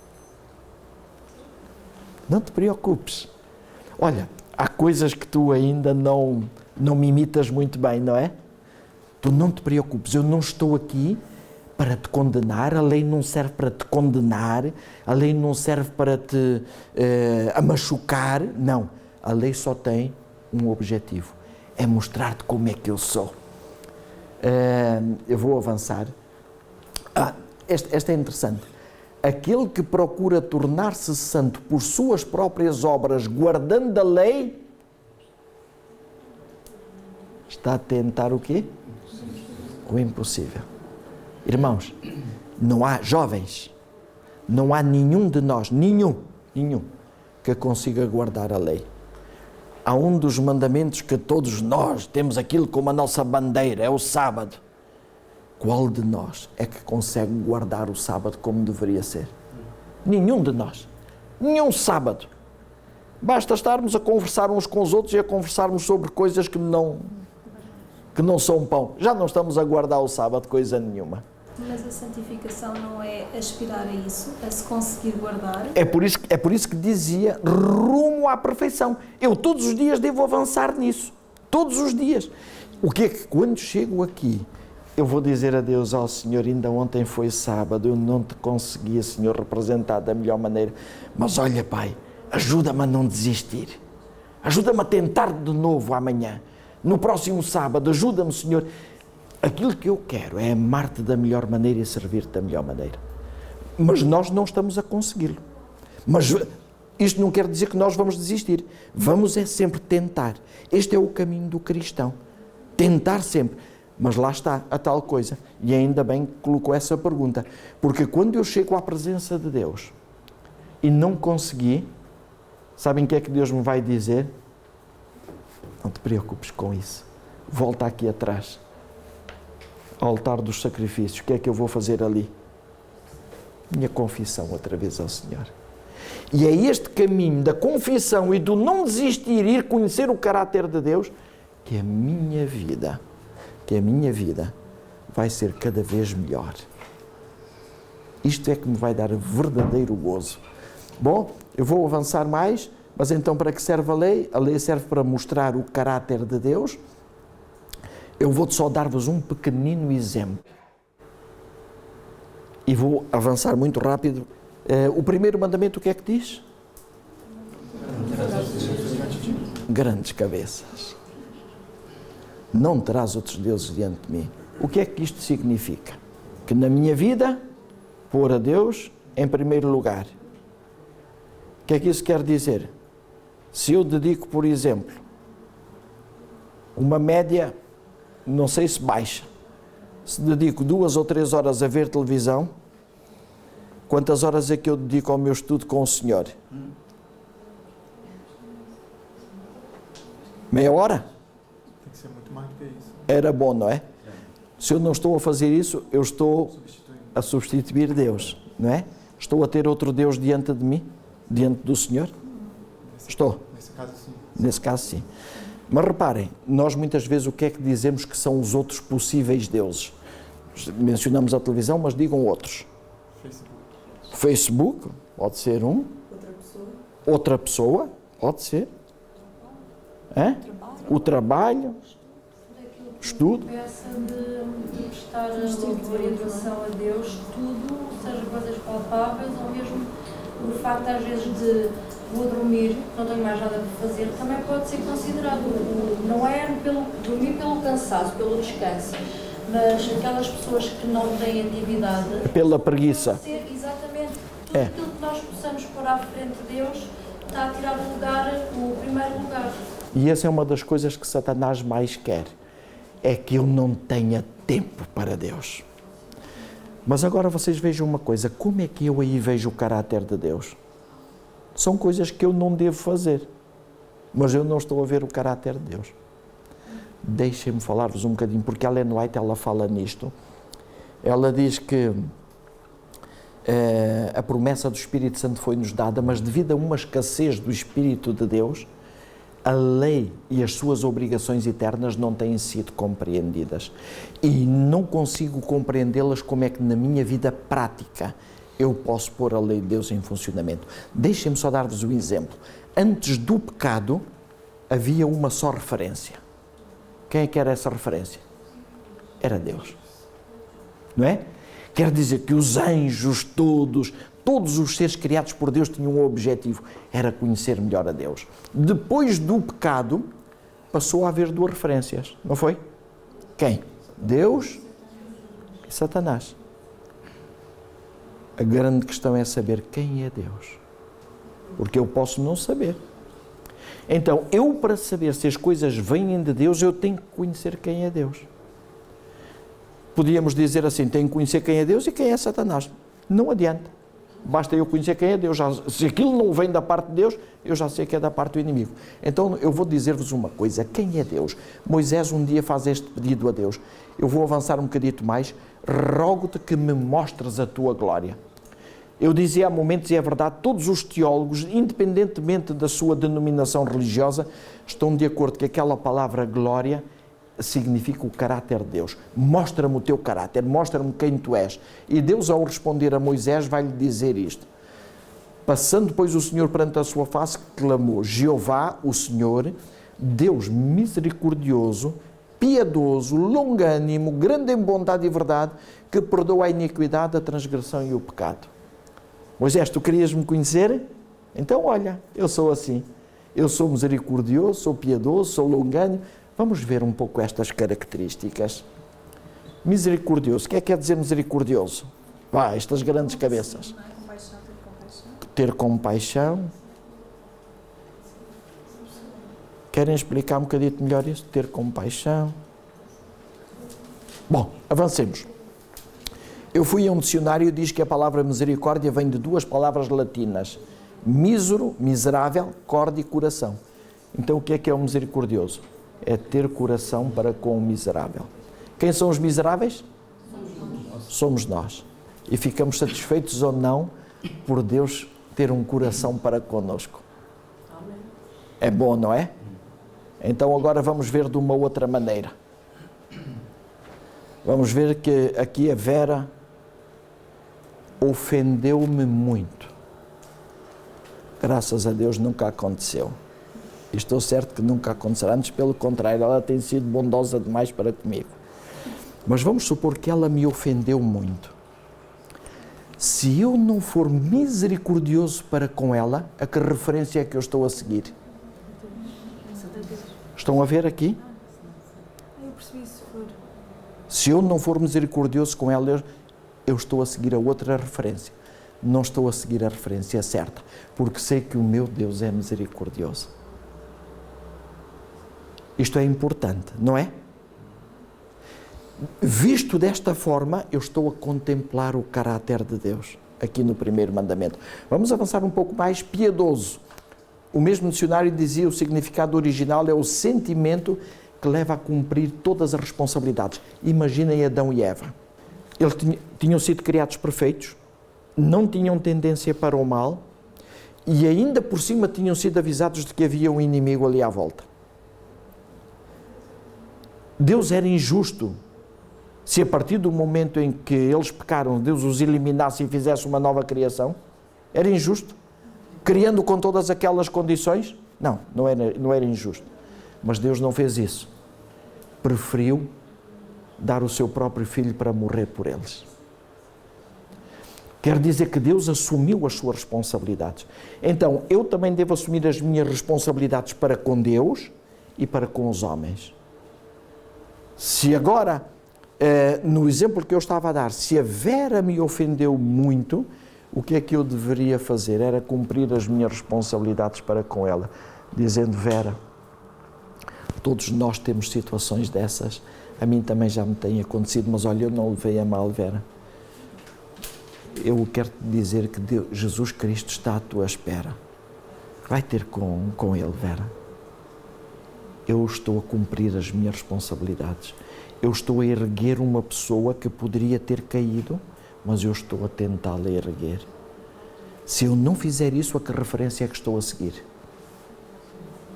Não te preocupes. Olha, há coisas que tu ainda não me imitas muito bem, não é? Tu não te preocupes, eu não estou aqui para te condenar, a lei não serve para te condenar, a lei não serve para te machucar, não. A lei só tem um objetivo, é mostrar-te como é que eu sou. Eu vou avançar. Esta é interessante. Aquele que procura tornar-se santo por suas próprias obras, guardando a lei, está a tentar o quê? O impossível. Irmãos, não há jovens, não há nenhum de nós, nenhum, que consiga guardar a lei. Há um dos mandamentos que todos nós temos aquilo como a nossa bandeira, é o sábado. Qual de nós é que consegue guardar o sábado como deveria ser? Nenhum de nós. Nenhum sábado. Basta estarmos a conversar uns com os outros e a conversarmos sobre coisas que não são pão. Já não estamos a guardar o sábado coisa nenhuma. Mas a santificação não é aspirar a isso, a se conseguir guardar? É por isso que dizia rumo à perfeição. Eu todos os dias devo avançar nisso. Todos os dias. O que é que quando chego aqui, eu vou dizer a Deus: ó Senhor, ainda ontem foi sábado, eu não te conseguia, Senhor, representar da melhor maneira. Mas olha, Pai, ajuda-me a não desistir. Ajuda-me a tentar de novo amanhã. No próximo sábado, ajuda-me, Senhor. Aquilo que eu quero é amar-te da melhor maneira e servir-te da melhor maneira. Mas nós não estamos a consegui-lo. Mas isto não quer dizer que nós vamos desistir. Vamos é sempre tentar. Este é o caminho do cristão. Tentar sempre. Mas lá está a tal coisa. E ainda bem que colocou essa pergunta. Porque quando eu chego à presença de Deus e não consegui, sabem o que é que Deus me vai dizer? Não te preocupes com isso. Volta aqui atrás. Ao altar dos sacrifícios. O que é que eu vou fazer ali? Minha confissão outra vez ao Senhor. E é este caminho da confissão e do não desistir e ir conhecer o caráter de Deus que a minha vida vai ser cada vez melhor. Isto é que me vai dar verdadeiro gozo. Bom, eu vou avançar mais, mas então para que serve a lei? A lei serve para mostrar o caráter de Deus. Eu vou só dar-vos um pequenino exemplo. E vou avançar muito rápido. O primeiro mandamento, o que é que diz? Grandes cabeças. Não terás outros deuses diante de mim. O que é que isto significa? Que na minha vida, pôr a Deus em primeiro lugar. O que é que isso quer dizer? Se eu dedico, por exemplo, uma média, não sei se baixa, se dedico 2 ou 3 horas a ver televisão, quantas horas é que eu dedico ao meu estudo com o Senhor? Meia hora? Tem que ser muito mais do que isso. Era bom, não é? Se eu não estou a fazer isso, eu estou a substituir Deus, não é? Estou a ter outro Deus diante de mim, diante do Senhor? Estou. Nesse caso, sim. Nesse caso, sim. Mas reparem, nós muitas vezes o que é que dizemos que são os outros possíveis deuses? Mencionamos a televisão, mas digam outros. Facebook, pode ser um. Outra pessoa, pode ser. O trabalho. Estudo. Peça de prestar louvor e adoração a Deus, tudo, seja coisas palpáveis ou mesmo o facto às vezes de vou dormir, não tenho mais nada para fazer, também pode ser considerado, não é dormir pelo cansaço, pelo descanso, mas aquelas pessoas que não têm atividade... Pela preguiça. Ser exatamente tudo aquilo que nós possamos pôr à frente de Deus está a tirar o primeiro lugar. E essa é uma das coisas que Satanás mais quer, é que eu não tenha tempo para Deus. Mas agora vocês vejam uma coisa, como é que eu aí vejo o caráter de Deus? São coisas que eu não devo fazer, mas eu não estou a ver o caráter de Deus. Deixem-me falar-vos um bocadinho, porque a Ellen White, ela fala nisto. Ela diz que a promessa do Espírito Santo foi-nos dada, mas devido a uma escassez do Espírito de Deus, a lei e as suas obrigações eternas não têm sido compreendidas. E não consigo compreendê-las como é que na minha vida prática eu posso pôr a lei de Deus em funcionamento. Deixem-me só dar-vos um exemplo. Antes do pecado, havia uma só referência. Quem é que era essa referência? Era Deus. Não é? Quer dizer que os anjos todos os seres criados por Deus tinham um objetivo, era conhecer melhor a Deus. Depois do pecado, passou a haver 2 referências, não foi? Quem? Deus e Satanás. A grande questão é saber quem é Deus. Porque eu posso não saber. Então, eu para saber se as coisas vêm de Deus, eu tenho que conhecer quem é Deus. Podíamos dizer assim, tenho que conhecer quem é Deus e quem é Satanás. Não adianta. Basta eu conhecer quem é Deus. Se aquilo não vem da parte de Deus, eu já sei que é da parte do inimigo. Então, eu vou dizer-vos uma coisa. Quem é Deus? Moisés um dia faz este pedido a Deus. Eu vou avançar um bocadito mais. Rogo-te que me mostres a tua glória. Eu dizia há momentos, e é verdade, todos os teólogos, independentemente da sua denominação religiosa, estão de acordo que aquela palavra glória significa o caráter de Deus. Mostra-me o teu caráter, mostra-me quem tu és. E Deus, ao responder a Moisés, vai-lhe dizer isto. Passando, pois, o Senhor perante a sua face, clamou: Jeová, o Senhor, Deus misericordioso, piedoso, longânimo, grande em bondade e verdade, que perdoa a iniquidade, a transgressão e o pecado. Moisés, tu querias me conhecer? Então olha, eu sou assim. Eu sou misericordioso, sou piedoso, sou longânimo. Vamos ver um pouco estas características. Misericordioso. O que é que quer dizer misericordioso? Vá, estas grandes cabeças. Ter compaixão. Querem explicar um bocadinho melhor isto? Ter compaixão. Bom, avancemos. Eu fui a um dicionário e diz que a palavra misericórdia vem de duas palavras latinas. Mísero, miserável, corde e coração. Então o que é o misericordioso? É ter coração para com o miserável. Quem são os miseráveis? Somos nós. E ficamos satisfeitos ou não por Deus ter um coração para connosco. É bom, não é? Então agora vamos ver de uma outra maneira. Vamos ver que aqui a Vera ofendeu-me muito. Graças a Deus nunca aconteceu. E estou certo que nunca acontecerá. Antes, pelo contrário, ela tem sido bondosa demais para comigo. Mas vamos supor que ela me ofendeu muito. Se eu não for misericordioso para com ela, a que referência é que eu estou a seguir? Estão a ver aqui? Eu percebi se for. Se eu não for misericordioso com ela, eu estou a seguir a outra referência. Não estou a seguir a referência certa, porque sei que o meu Deus é misericordioso. Isto é importante, não é? Visto desta forma, eu estou a contemplar o caráter de Deus, aqui no primeiro mandamento. Vamos avançar um pouco mais. Piedoso. O mesmo dicionário dizia o significado original é o sentimento que leva a cumprir todas as responsabilidades. Imaginem Adão e Eva. Eles tinham sido criados perfeitos, não tinham tendência para o mal e ainda por cima tinham sido avisados de que havia um inimigo ali à volta. Deus era injusto se a partir do momento em que eles pecaram, Deus os eliminasse e fizesse uma nova criação. Era injusto? Criando com todas aquelas condições? Não era injusto. Mas Deus não fez isso. Preferiu dar o seu próprio filho para morrer por eles. Quer dizer que Deus assumiu as suas responsabilidades. Então, eu também devo assumir as minhas responsabilidades para com Deus e para com os homens. Se agora, no exemplo que eu estava a dar, se a Vera me ofendeu muito, o que é que eu deveria fazer? Era cumprir as minhas responsabilidades para com ela, dizendo: Vera, todos nós temos situações dessas, a mim também já me tem acontecido, mas olha, eu não levei a mal, Vera. Eu quero te dizer que Deus, Jesus Cristo está à tua espera. Vai ter com Ele, Vera. Eu estou a cumprir as minhas responsabilidades. Eu estou a erguer uma pessoa que poderia ter caído, mas eu estou a tentá-la erguer. Se eu não fizer isso, a que referência é que estou a seguir?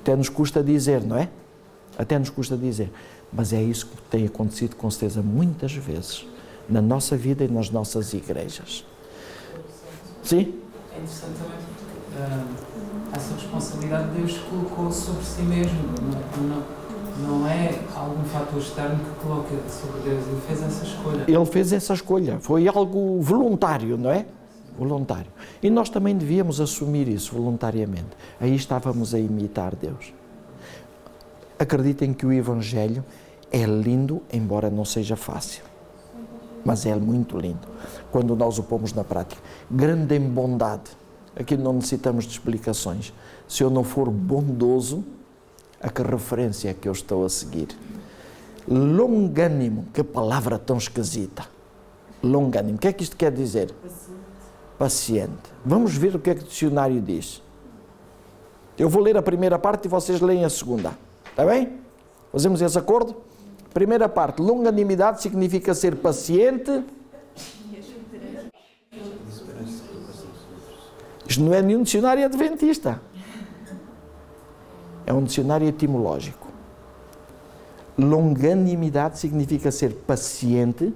Até nos custa dizer, não é? Até nos custa dizer. Mas é isso que tem acontecido com certeza muitas vezes na nossa vida e nas nossas igrejas. Sim? É interessante também porque essa responsabilidade Deus colocou sobre si mesmo. Não é algum fator externo que coloca sobre Deus. Ele fez essa escolha. Ele fez essa escolha. Foi algo voluntário, não é? Voluntário. E nós também devíamos assumir isso voluntariamente. Aí estávamos a imitar Deus. Acreditem que o Evangelho é lindo, embora não seja fácil. Mas é muito lindo quando nós o pomos na prática. Grande em bondade. Aqui não necessitamos de explicações. Se eu não for bondoso, a que referência é que eu estou a seguir? Longânimo. Que palavra tão esquisita. Longânimo. O que é que isto quer dizer? Paciente. Vamos ver o que é que o dicionário diz. Eu vou ler a primeira parte e vocês leem a segunda. Está bem? Fazemos esse acordo? Primeira parte, longanimidade significa ser paciente. Isto não é nenhum dicionário adventista. É um dicionário etimológico. Longanimidade significa ser paciente,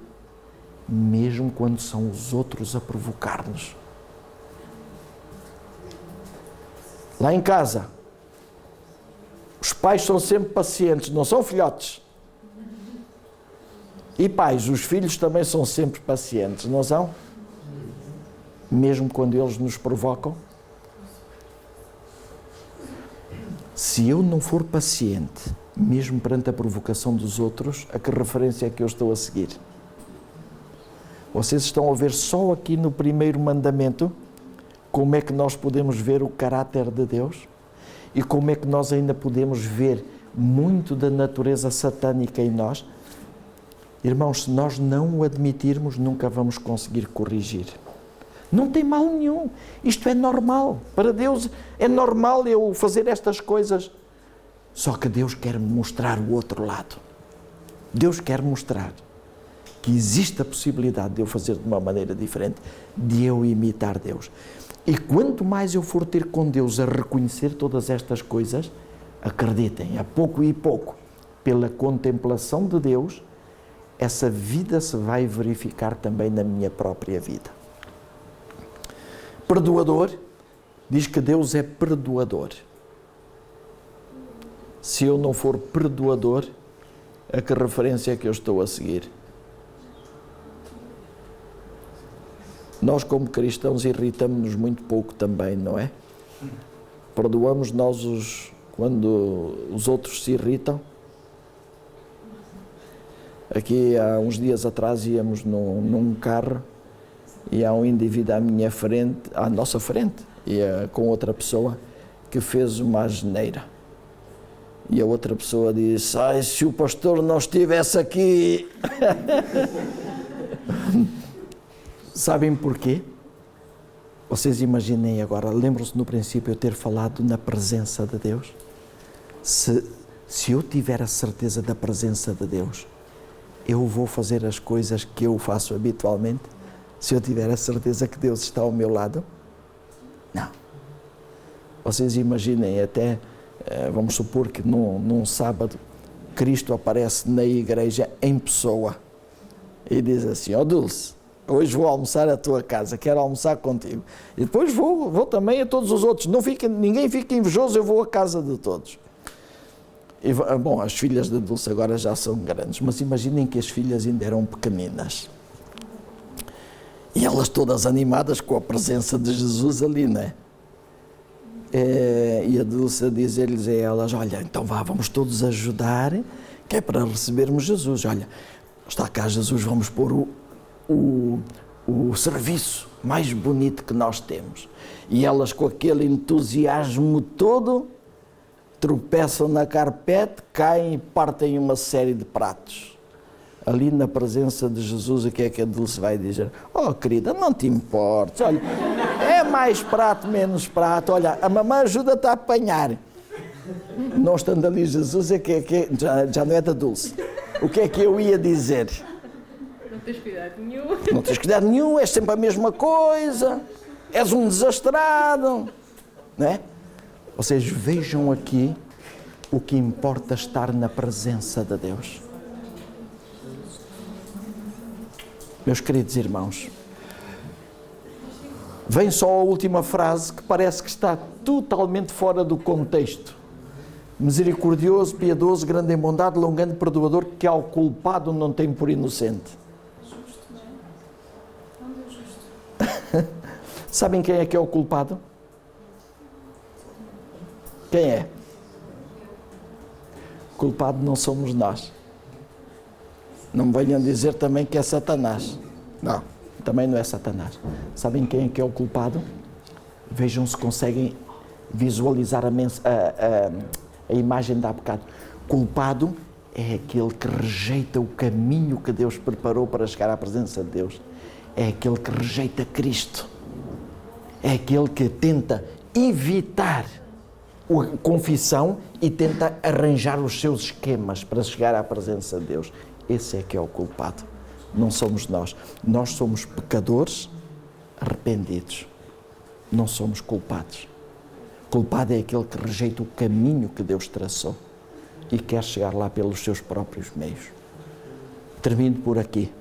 mesmo quando são os outros a provocar-nos. Lá em casa, os pais são sempre pacientes, não são filhotes. E pais, os filhos também são sempre pacientes, não são? Mesmo quando eles nos provocam. Se eu não for paciente, mesmo perante a provocação dos outros, a que referência é que eu estou a seguir? Vocês estão a ver só aqui no primeiro mandamento como é que nós podemos ver o caráter de Deus e como é que nós ainda podemos ver muito da natureza satânica em nós. Irmãos, se nós não o admitirmos, nunca vamos conseguir corrigir. Não tem mal nenhum. Isto é normal. Para Deus é normal eu fazer estas coisas. Só que Deus quer me mostrar o outro lado. Deus quer mostrar que existe a possibilidade de eu fazer de uma maneira diferente, de eu imitar Deus. E quanto mais eu for ter com Deus a reconhecer todas estas coisas, acreditem, a pouco e pouco, pela contemplação de Deus, essa vida se vai verificar também na minha própria vida. Perdoador, diz que Deus é perdoador. Se eu não for perdoador, a que referência é que eu estou a seguir? Nós, como cristãos, irritamos-nos muito pouco também, não é? Perdoamos nós quando os outros se irritam. Aqui, há uns dias atrás, íamos num carro e há um indivíduo à nossa frente, com outra pessoa, que fez uma asneira. E a outra pessoa disse: ai, se o pastor não estivesse aqui... Sabem porquê? Vocês imaginem agora, lembram-se no princípio eu ter falado na presença de Deus? Se eu tiver a certeza da presença de Deus, eu vou fazer as coisas que eu faço habitualmente? Se eu tiver a certeza que Deus está ao meu lado? Não. Vocês imaginem até, vamos supor que num sábado, Cristo aparece na igreja em pessoa e diz assim: ó Dulce, hoje vou almoçar à tua casa, quero almoçar contigo. E depois vou também a todos os outros. Ninguém fica invejoso, eu vou à casa de todos. E, bom, as filhas de Dulce agora já são grandes, mas imaginem que as filhas ainda eram pequeninas. E elas todas animadas com a presença de Jesus ali, não é? E a Dulce a dizer-lhes a elas: olha, então vamos todos ajudar, que é para recebermos Jesus. Olha, está cá Jesus, vamos pôr o serviço mais bonito que nós temos. E elas, com aquele entusiasmo todo, tropeçam na carpete, caem e partem uma série de pratos. Ali na presença de Jesus, o que é que a Dulce vai dizer? Oh, querida, não te importes, olha, é mais prato, menos prato, olha, a mamãe ajuda-te a apanhar. Não estando ali Jesus, já não é da Dulce. O que é que eu ia dizer? Não tens cuidado nenhum. Não tens cuidado nenhum, és sempre a mesma coisa, és um desastrado, não é? Vocês vejam aqui o que importa estar na presença de Deus. Meus queridos irmãos, vem só a última frase que parece que está totalmente fora do contexto. Misericordioso, piedoso, grande em bondade, longano, perdoador, que ao culpado não tem por inocente. Sabem quem é que é o culpado? Quem é? O culpado não somos nós. Não me venham dizer também que é Satanás. Não, também não é Satanás. Sabem quem é que é o culpado? Vejam se conseguem visualizar a imagem de há bocado. Culpado é aquele que rejeita o caminho que Deus preparou para chegar à presença de Deus. É aquele que rejeita Cristo. É aquele que tenta evitar a confissão e tenta arranjar os seus esquemas para chegar à presença de Deus. Esse é que é o culpado. Não somos nós. Nós somos pecadores arrependidos. Não somos culpados. Culpado é aquele que rejeita o caminho que Deus traçou e quer chegar lá pelos seus próprios meios. Termino por aqui.